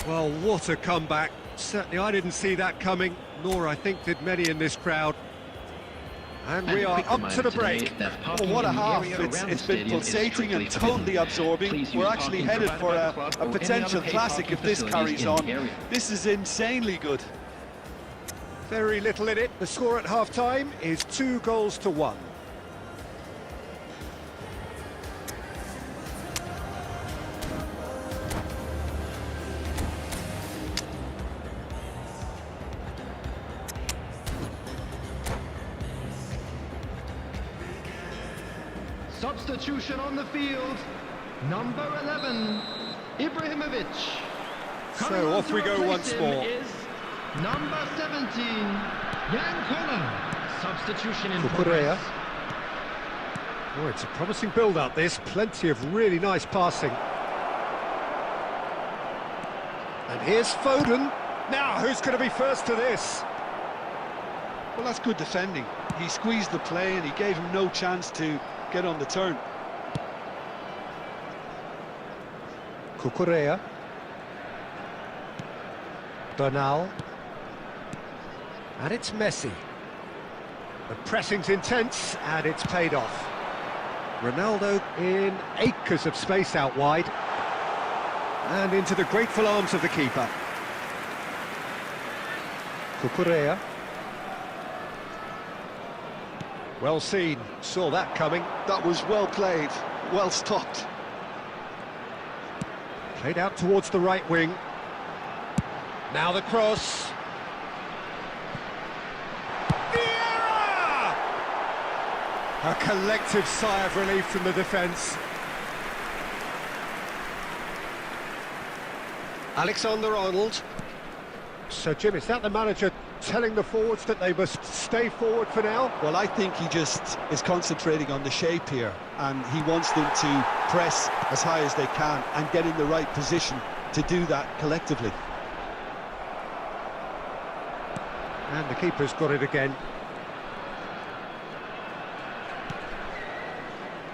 Well, what a comeback. Certainly I didn't see that coming, nor I think did many in this crowd. And we are up to the break. Well, what a half. It's been pulsating and totally absorbing. We're actually headed for a potential classic if this carries on. This is insanely good. Very little in it. The score at half-time is 2-1. Substitution on the field, number 11, Ibrahimovic. So off we go once more. Is number 17, Yankola. Substitution in Cucurella. progress. Oh, it's a promising build-up, this. Plenty of really nice passing. And here's Foden. Now, who's going to be first to this? Well, that's good defending. He squeezed the play and he gave him no chance to get on the turn. Cucurella. Bernal. And it's Messi. The pressing's intense, and it's paid off. Ronaldo in acres of space out wide. And into the grateful arms of the keeper. Cucurella. Well seen, saw that coming. That was well played, well stopped. Played out towards the right wing. Now the cross. Vieira! A collective sigh of relief from the defence. Alexander-Arnold. So, Jim, is that the manager telling the forwards that they must stay forward for now? Well, I think he just is concentrating on the shape here, and he wants them to press as high as they can and get in the right position to do that collectively. And the keeper's got it again.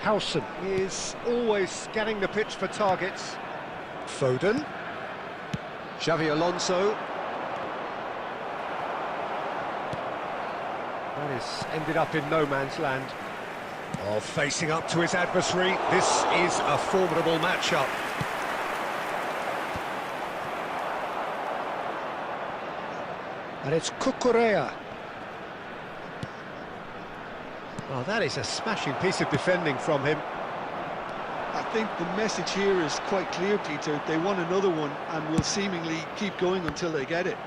Howson is always scanning the pitch for targets. Foden. Xavi Alonso. That is ended up in no man's land. Oh, facing up to his adversary. This is a formidable matchup. And it's Cucurella. Oh, that is a smashing piece of defending from him. I think the message here is quite clear, Peter. They want another one and will seemingly keep going until they get it.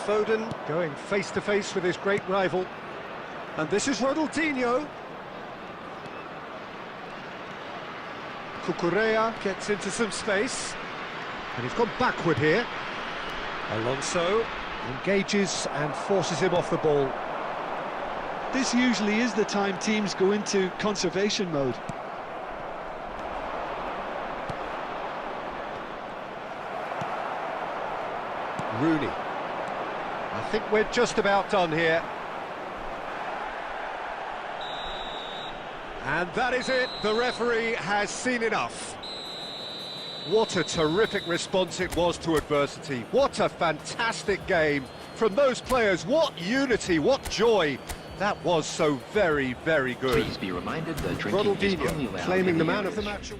Foden going face-to-face with his great rival. And this is Ronaldinho. Cucurella gets into some space. And he's gone backward here. Alonso engages and forces him off the ball. This usually is the time teams go into conservation mode. Rooney. I think we're just about done here. And that is it. The referee has seen enough. What a terrific response it was to adversity. What a fantastic game from those players. What unity, what joy. That was so very, very good. Please be reminded that drinking is only allowed claiming in the the man of the areas. match.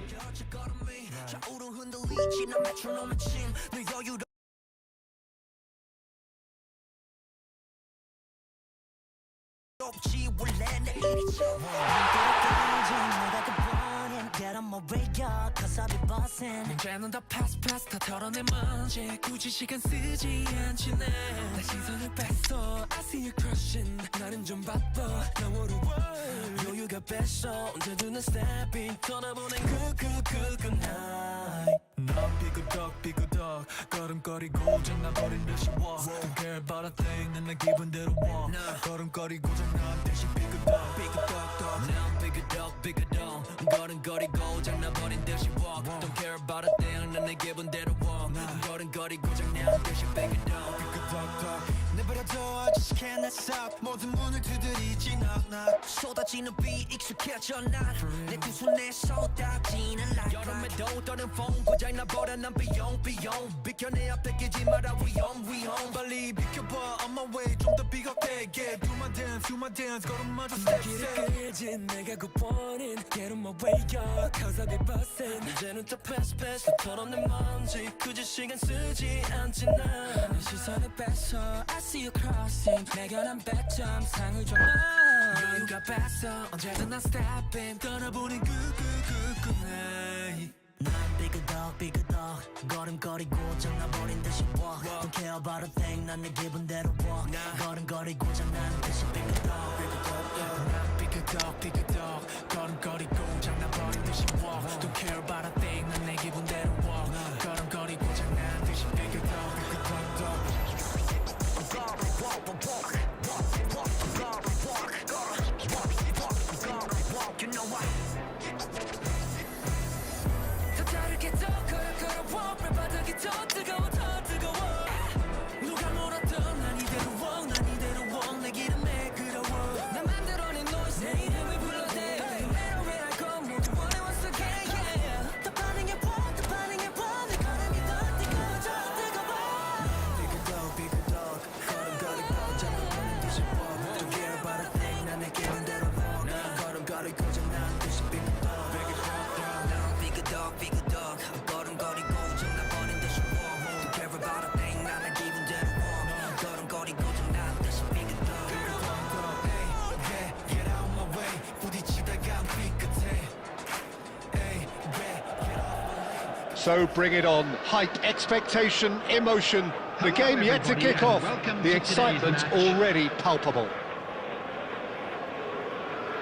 문제는 다 pass 다 털어내 먼지 굳이 시간 쓰지 않지 내 시선을 뺐어 I see you crushing 나는 좀 바빠 너무로 여유가 뺐어 언제든 난 stepping 떠나보낸 good night 넌 삐그덕 걸음거리고 장난버린 듯이 walk Don't care about a thing 난 내 기분대로 walk 걸음거리고 장난 듯이 삐그덕 난 삐그덕 걸음거리고 장난버린 듯이 walk Don't care about a thing 난 내 기분대로 walk 걸음거리고 장난 듯이 삐그덕 내버려둬 아저씨게 내 싹 모든 문을 두드리지 knock 쏟아지는 비 익숙해져 난내 두 손에 쏟아지는 light 여름에도 떠는 风고장나 버려 난 비용 비켜 내 앞에 끼지 마라 위험 빨리 비켜봐 on my way 좀 더 비겁해 yeah do my dance 걸음마저 step 길을 끄지 내가 굿보는 get on my way up cause I'll be bustin' 이제는 또 pass 다 털어내 먼지 굳이 시간 쓰지 않지 난 시선을 뺐어 I see you crossing 내가 난 100점 상을 줘 여유가 뺐어 언제든 난 stepping 떠나보는 good night 난 삐그덕 걸음거리고 장난버린 듯이 walk Don't care about a thing 난 내 기분대로 walk 걸음거리고 장난 듯이 삐그덕 난 삐그덕 걸음거리고 장난버린 듯이 walk Don't care about a thing 난 내 기분대로 walk 걸음거리고 장난 듯이 삐그덕 You know what? 더 다르게 더 걸어와 발바닥이 더 뜨거워 누가 몰았던 난 이대로 내 기름에 그려워 나 만들어낸 noise 내 이름을 불러대 No matter where I go 모두 원해 once again yeah 더 반응해봐 내 걸음이 더 뜨거워져 삐그덕 걸음거리고 장난꾸는 듯이 walk Don't care about a thing 난 내 기분대로 walk 걸음거리고 장난 듯이 삐그덕 걸음거리고 장난버린 듯이 walk Don't care about a thing 난 내 기분대로 walk 걸음거리고 장난 듯이 삐그덕 Hey, get out my way 부딪히다가 삐끗해 Hey, get off my way So bring it on. Hype, expectation, emotion. The game yet to kick off. The excitement already palpable.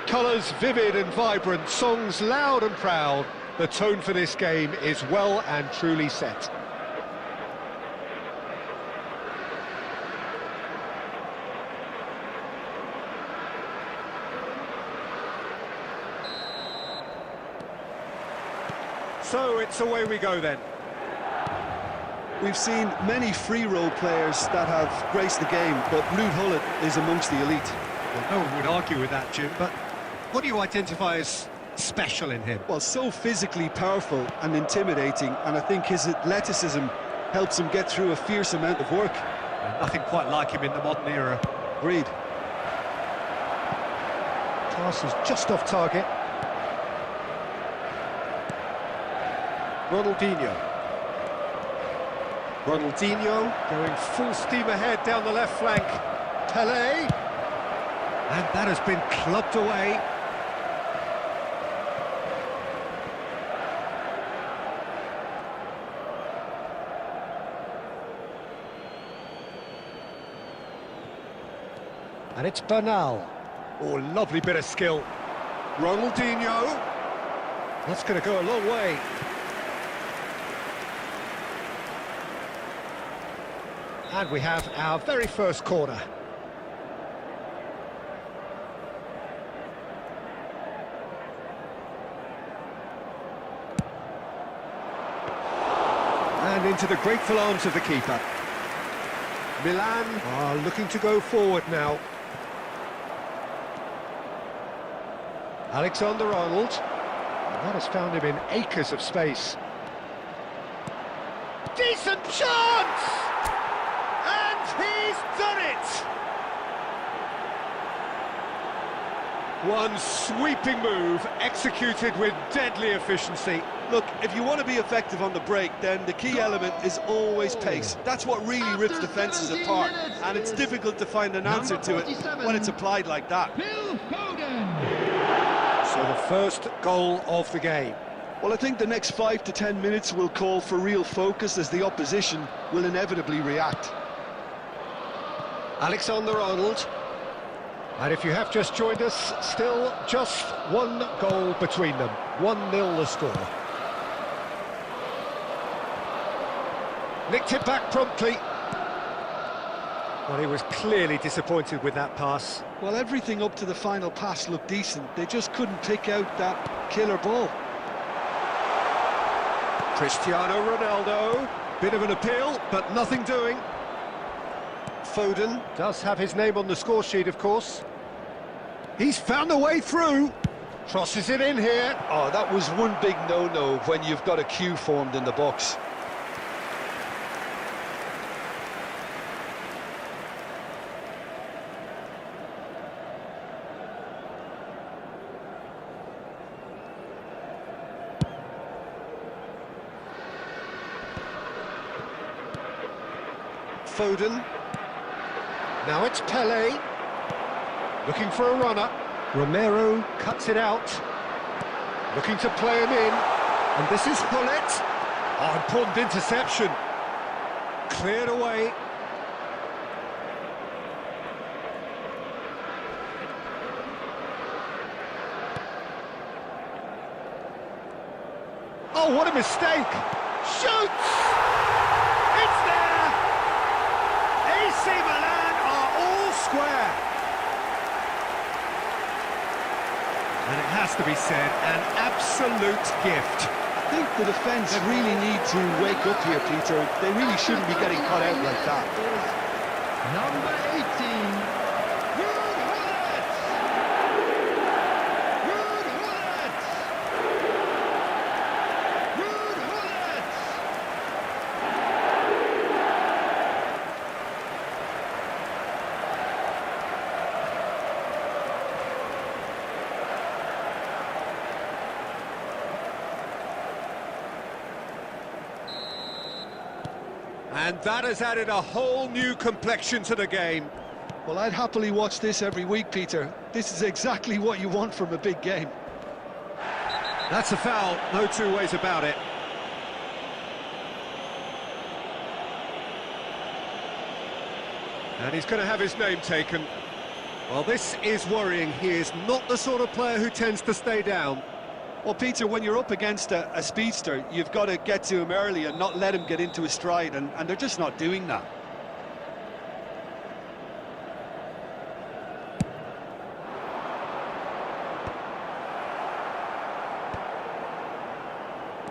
Colours vivid and vibrant, songs loud and proud. The tone for this game is well and truly set. So it's away we go then. We've seen many free role players that have graced the game, but Ruud Gullit is amongst the elite. Well, no one would argue with that, Jim, but what do you identify as special in him? Well, so physically powerful and intimidating, and I think his athleticism helps him get through a fierce amount of work. Nothing quite like him in the modern era. Agreed. Pass is just off target. Ronaldinho going full steam ahead down the left flank. Pelé. And that has been clubbed away. And it's Bernal. Oh, lovely bit of skill. Ronaldinho. That's going to go a long way. And we have our very first corner. And into the grateful arms of the keeper. Milan are looking to go forward now. Alexander-Arnold. That has found him in acres of space. Decent chance! And he's done it! One sweeping move, executed with deadly efficiency. Look, if you want to be effective on the break, then the key element is always pace. That's what really rips defences apart, and it's difficult to find an answer to it when it's applied like that. So the first goal of the game. Well, I think the next 5 to 10 minutes will call for real focus as the opposition will inevitably react. Alexander-Arnold. And if you have just joined us, still just one goal between them. 1-0 the score. Nicked it back promptly. Well, he was clearly disappointed with that pass. Well, everything up to the final pass looked decent. They just couldn't pick out that killer ball. Cristiano Ronaldo. Bit of an appeal, but nothing doing. Foden does have his name on the score sheet, of course. He's found a way through. Crosses it in here. Oh, that was one big no-no when you've got a queue formed in the box. Foden. Now it's Pelé. Looking for a runner. Romero cuts it out. Looking to play him in. And this is Gullit. Oh, important interception. Cleared away. Oh, what a mistake. Shoots! It's there! AC Milan are all square. And it has to be said, an absolute gift. I think the defence really need to wake up here, Peter. They really shouldn't be getting caught out like that. Number 18. And that has added a whole new complexion to the game. Well, I'd happily watch this every week, Peter. This is exactly what you want from a big game. That's a foul, no two ways about it. And he's going to have his name taken. Well, this is worrying. He is not the sort of player who tends to stay down. Well, Peter, when you're up against a speedster, you've got to get to him early and not let him get into his stride, and they're just not doing that.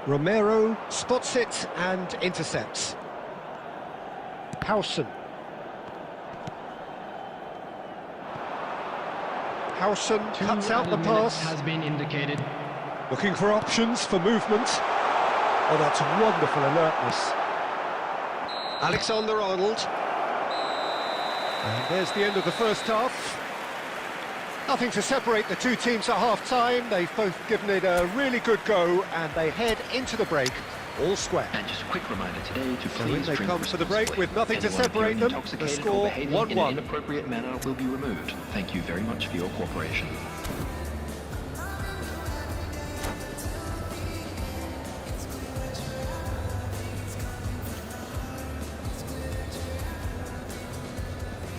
Romero spots it and intercepts. Howson. Howson cuts out the pass. Has been indicated. Looking for options for movement. Oh, that's wonderful alertness. Alexander-Arnold. And there's the end of the first half. Nothing to separate the two teams at half-time. They've both given it a really good go, and they head into the break all square. And just a quick reminder today to So please they drink come for the break responsibly. with nothing to Anyone separate appearing them. The intoxicated or score behaving in an 1-1. inappropriate manner will be removed. Thank you very much for your cooperation.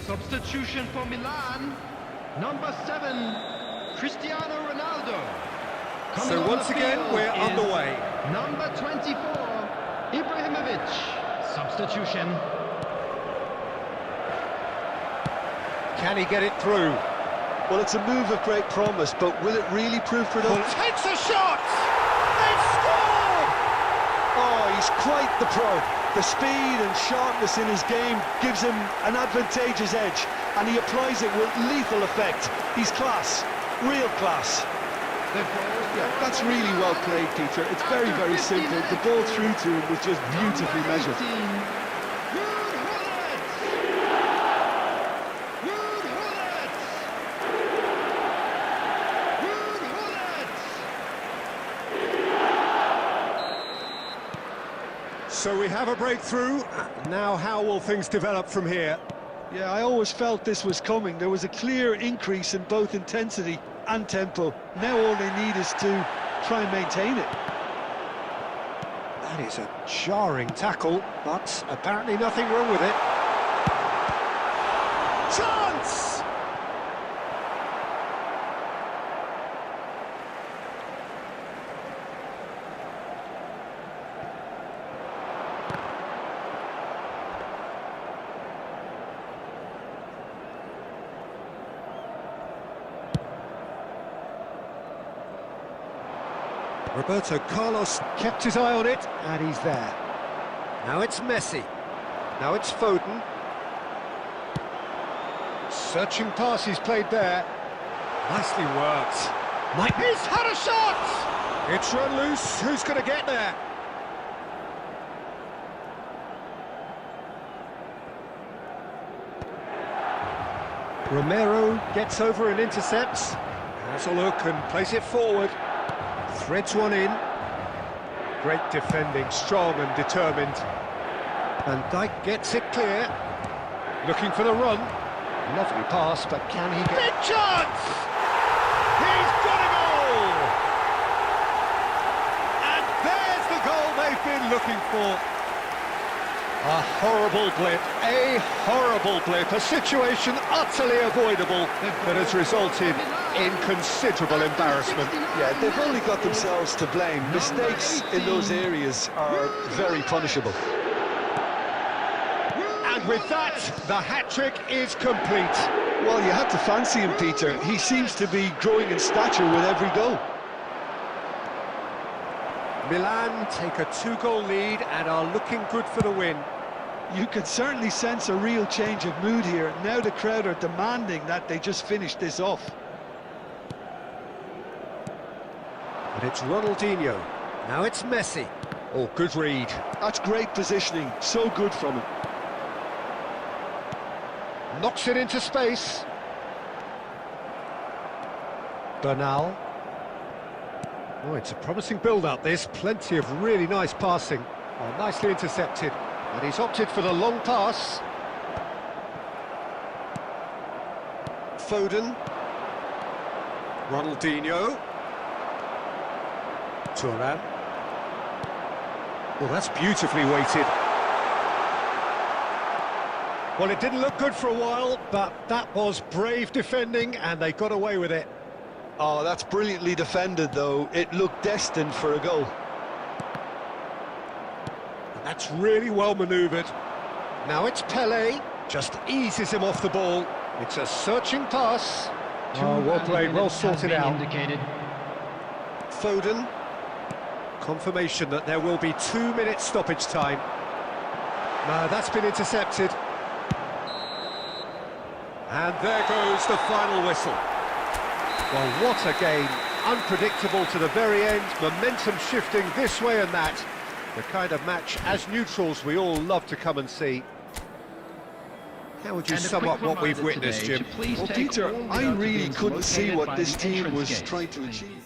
Substitution for Milan. Number 7, Cristiano Ronaldo. Coming So on once the again, field we're is underway. Number 24, Ibrahimovic. Substitution. Can he get it through? Well, it's a move of great promise, but will it really prove productive? Takes a shot! They've scored! Oh, he's quite the pro. The speed and sharpness in his game gives him an advantageous edge, and he applies it with lethal effect. He's class, real class. Yeah, that's really well played, Peter. It's very, very simple. The ball through to him was just beautifully measured. So we have a breakthrough. Now how will things develop from here? Yeah, I always felt this was coming. There was a clear increase in both intensity and tempo. Now all they need is to try and maintain it. That is a jarring tackle, but apparently nothing wrong with it. Chance! Roberto Carlos kept his eye on it, and he's there. Now it's Messi. Now it's Foden. Searching pass he's played there. Nicely worked. He's had a shot! It's run loose. Who's going to get there? Romero gets over and intercepts. Has a look and plays it forward. Threads one in. Great defending, strong and determined. Van Dijk gets it clear. Looking for the run. Lovely pass, but can he get... Big chance! He's got a goal! And there's the goal they've been looking for. A horrible blip, a situation utterly avoidable that has resulted in considerable embarrassment. Yeah, they've only got themselves to blame. Mistakes in those areas are very punishable. And with that, the hat-trick is complete. Well, you had to fancy him, Peter. He seems to be growing in stature with every goal. Milan take a 2-goal lead and are looking good for the win. You can certainly sense a real change of mood here. Now the crowd are demanding that they just finish this off. But it's Ronaldinho. Now it's Messi. Oh, good read. That's great positioning. So good from him. Knocks it into space. Bernal. Oh, it's a promising build-up, this. Plenty of really nice passing. Oh, nicely intercepted. And he's opted for the long pass. Foden. Ronaldinho. Thuram. Well, that's beautifully weighted. Well, it didn't look good for a while, but that was brave defending, and they got away with it. Oh, that's brilliantly defended, though. It looked destined for a goal. And that's really well manoeuvred. Now it's Pelé, just eases him off the ball. It's a searching pass. Oh, well played, well sorted out. Indicated. Foden. Confirmation that there will be 2 minutes stoppage time. No, that's been intercepted. And there goes the final whistle. Well, what a game. Unpredictable to the very end, momentum shifting this way and that. The kind of match, as neutrals, we all love to come and see. How would you sum up what we've witnessed, Jim? Well, Peter, I really couldn't see what this team was trying to achieve.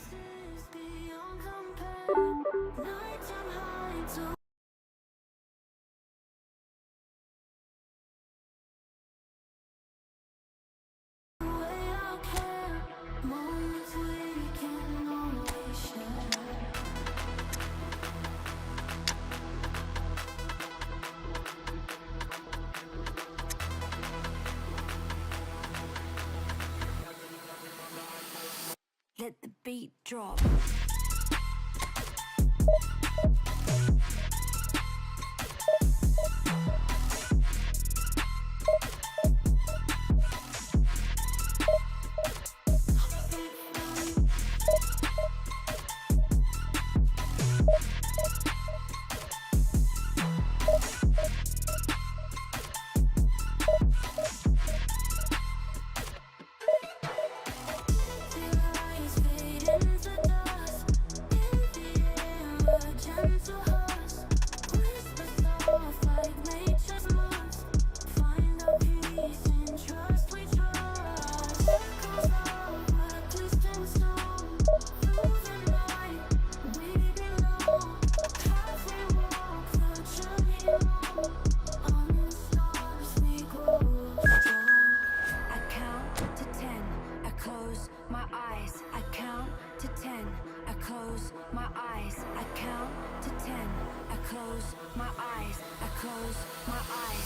Let the beat drop.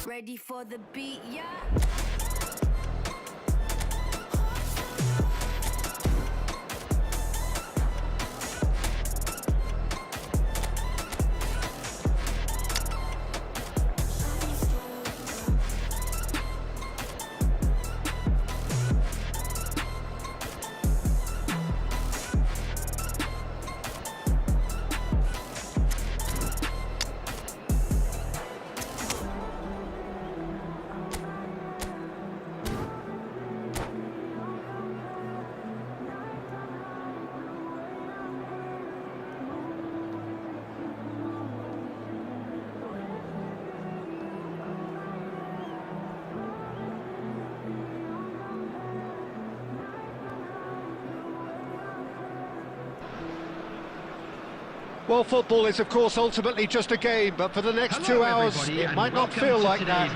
Ready for the beat, yeah? Well, football is, of course, ultimately just a game, but for the next 2 hours, it might not feel like that.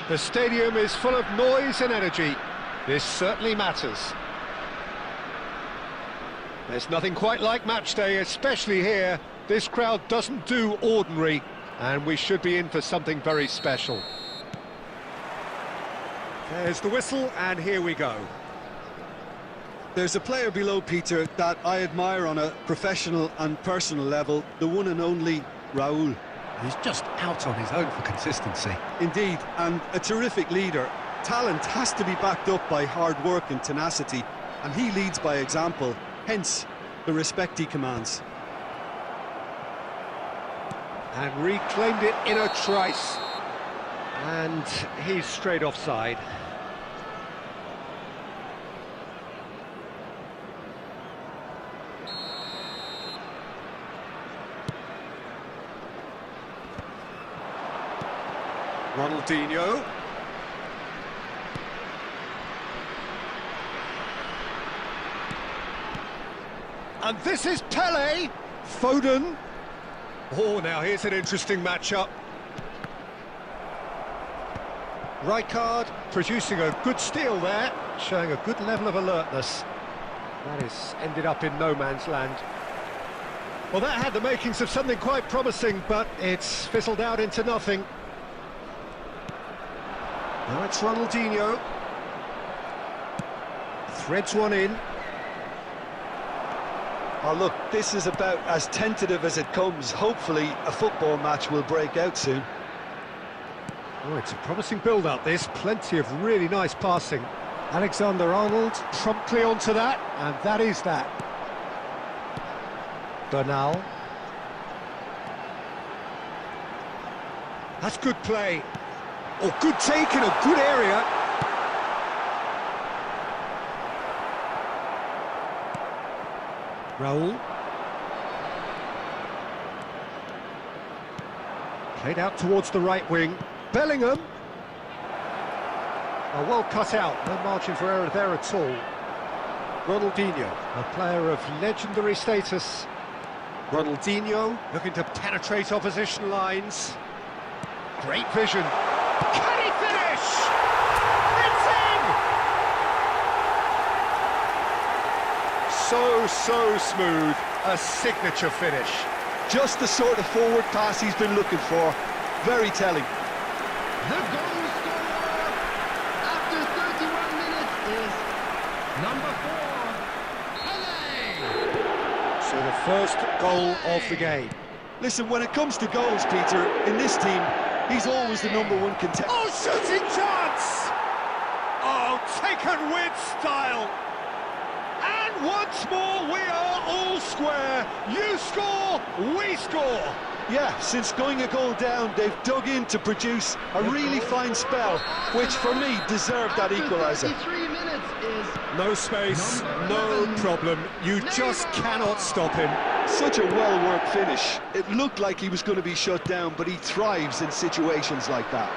The stadium is full of noise and energy. This certainly matters. There's nothing quite like match day, especially here. This crowd doesn't do ordinary, and we should be in for something very special. There's the whistle, and here we go. There's a player below, Peter, that I admire on a professional and personal level, the one and only Raúl. He's just out on his own for consistency. Indeed, and a terrific leader. Talent has to be backed up by hard work and tenacity, and he leads by example, hence the respect he commands. And reclaimed it in a trice. And he's straight offside. Ronaldinho. And this is Pele. Foden. Oh, now here's an interesting matchup. Rijkaard producing a good steal there, showing a good level of alertness. That has ended up in no man's land. Well, that had the makings of something quite promising, but it's fizzled out into nothing. Now it's Ronaldinho. Threads one in. Oh, look, this is about as tentative as it comes. Hopefully, a football match will break out soon. Oh, it's a promising build-up, this. Plenty of really nice passing. Alexander-Arnold promptly onto that, and that is that. Bernal. That's good play. Oh, good take in a good area. Raul. Played out towards the right wing. Bellingham. Oh, well cut out. No margin for error there at all. Ronaldinho, a player of legendary status. Ronaldinho looking to penetrate opposition lines. Great vision. Can he finish? It's in! So smooth. A signature finish. Just the sort of forward pass he's been looking for. Very telling. The goal scorer after 31 minutes is number 4, Pele. So the first goal of the game. Listen, when it comes to goals, Peter, in this team, he's always the #1 contender. Oh, shooting chance! Oh, taken with style. And once more, we are all square. You score, we score. Yeah, since going a goal down, they've dug in to produce a really fine spell, which for me deserved that equaliser. 33 minutes is No space, no problem. You just cannot stop him. Such a well-worked finish. It looked like he was going to be shut down, but he thrives in situations like that.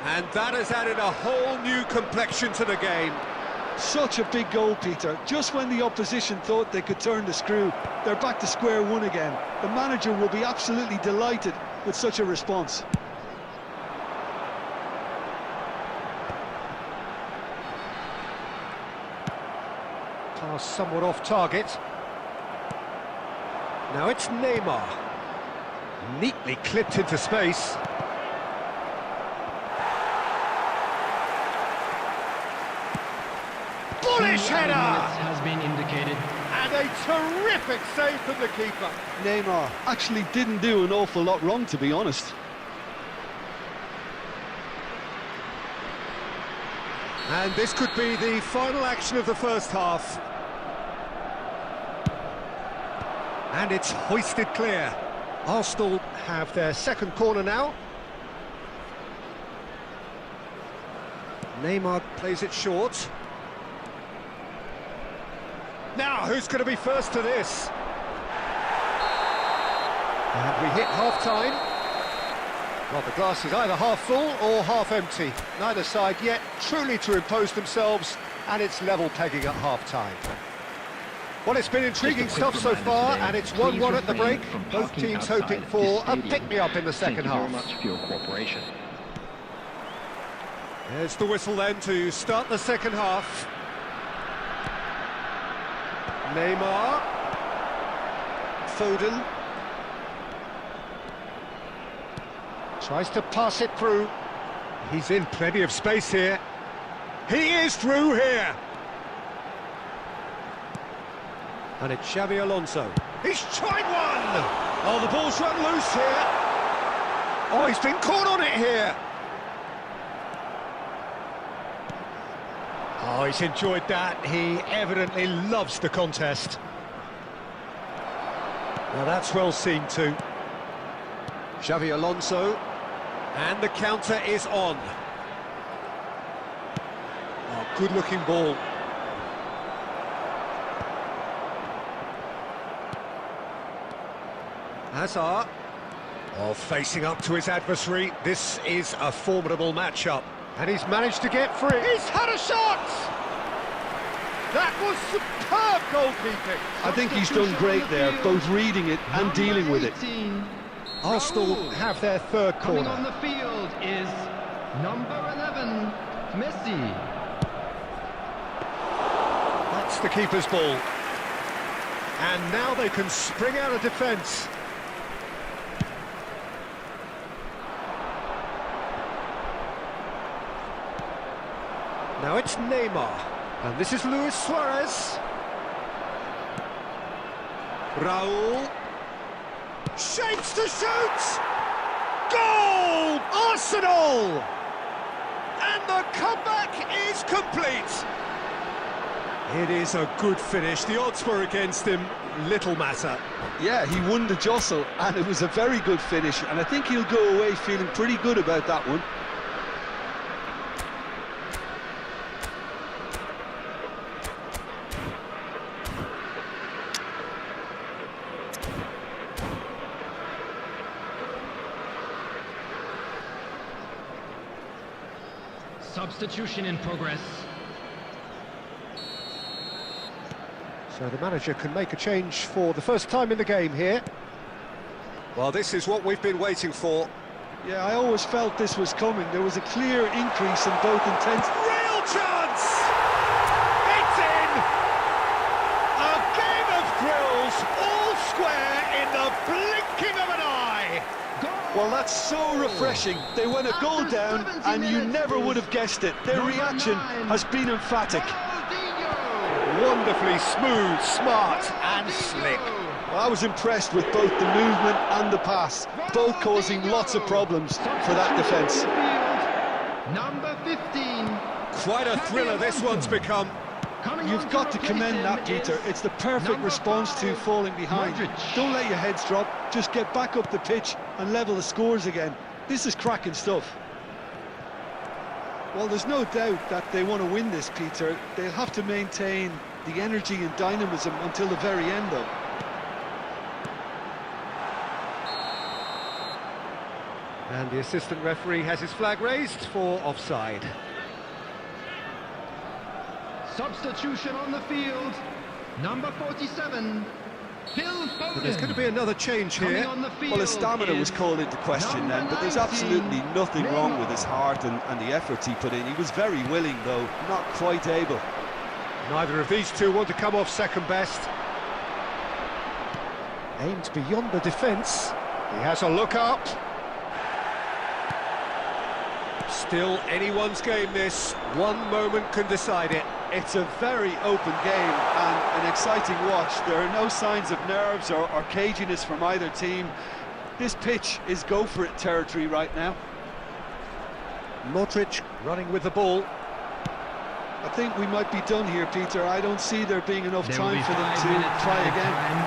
And that has added a whole new complexion to the game. Such a big goal, Peter. Just when the opposition thought they could turn the screw, they're back to square one again. The manager will be absolutely delighted with such a response. Pass somewhat off target. Now it's Neymar. Neatly clipped into space. Bullish header! Has been indicated. And a terrific save from the keeper. Neymar actually didn't do an awful lot wrong, to be honest. And this could be the final action of the first half. And it's hoisted clear. Arsenal have their second corner now. Neymar plays it short. Now, who's going to be first to this? And we hit half-time. Well, the glass is either half full or half empty. Neither side yet truly to impose themselves, and it's level pegging at half-time. Well, it's been intriguing stuff so far, and it's 1-1 at the break. Both teams hoping for a pick-me-up in the second half. Thank you very much for your cooperation. There's the whistle then to start the second half. Neymar. Foden. Tries to pass it through. He's in plenty of space here. He is through here. And it's Xavi Alonso. He's tried one! Oh, the ball's run loose here. Oh, he's been caught on it here. Oh, he's enjoyed that. He evidently loves the contest. Now that's well seen too. Xavi Alonso. And the counter is on. Oh, good-looking ball. Hazard. Oh, facing up to his adversary. This is a formidable matchup. And he's managed to get free. He's had a shot! That was superb goalkeeping. I think he's done great there, both reading it and dealing with it. Arsenal have their third Coming corner. on the field is number 11, Messi. That's the keeper's ball. And now they can spring out of defence. Now it's Neymar. And this is Luis Suarez. Raul. Shapes to shoot! Goal! Arsenal! And the comeback is complete. It is a good finish. The odds were against him, little matter. Yeah, he won the jostle, and it was a very good finish, and I think he'll go away feeling pretty good about that one. Substitution in progress. So the manager can make a change for the first time in the game here. Well, this is what we've been waiting for. Yeah, I always felt this was coming. There was a clear increase in both intensity. Real chance! It's in! A game of thrills, all square in the blinking of an eye! Well, that's so refreshing. They went a goal down, and you never would have guessed it. Their reaction has been emphatic. Wonderfully smooth, smart and slick. Well, I was impressed with both the movement and the pass, both causing lots of problems for that defence. Number 15. Quite a thriller this one's become. You've got to commend that, Peter. It's the perfect response to falling behind. Don't let your heads drop, just get back up the pitch and level the scores again. This is cracking stuff. Well, there's no doubt that they want to win this, Peter. They'll have to maintain the energy and dynamism until the very end, though. And the assistant referee has his flag raised for offside. Substitution on the field. Number 47. Phil Foden. There's going to be another change here. Well, his stamina was called into question then, but there's absolutely nothing wrong with his heart and the efforts he put in. He was very willing, though, not quite able. Neither of these two want to come off second best. Aimed beyond the defence. He has a look up. Still anyone's game this. One moment can decide it. It's a very open game and an exciting watch. There are no signs of nerves or caginess from either team. This pitch is go-for-it territory right now. Modric running with the ball. I think we might be done here, Peter. I don't see there being enough time for them to try again.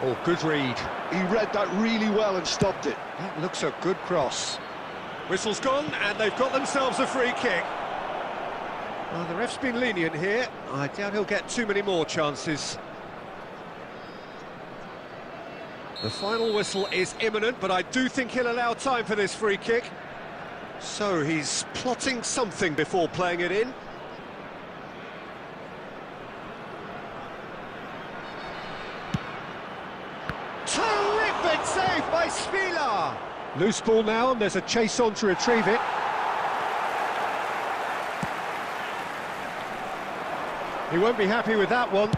Oh, good read. He read that really well and stopped it. That looks a good cross. Whistle's gone, and they've got themselves a free kick. Well, the ref's been lenient here. I doubt he'll get too many more chances. The final whistle is imminent, but I do think he'll allow time for this free kick. So he's plotting something before playing it in. Terrific save by Spila! Loose ball now, and there's a chase on to retrieve it. He won't be happy with that one.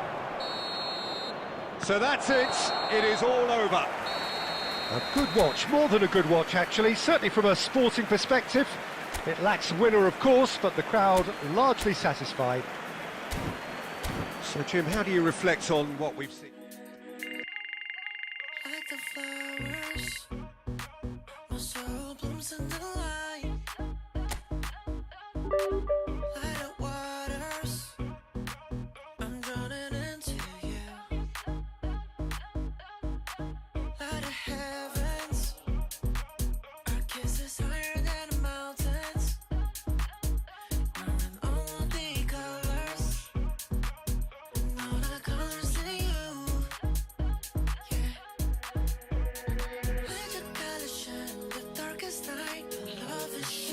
So that's it. It is all over. A good watch, more than a good watch actually, certainly from a sporting perspective. It lacks winner, of course, but the crowd largely satisfied. So Jim, how do you reflect on what we've seen?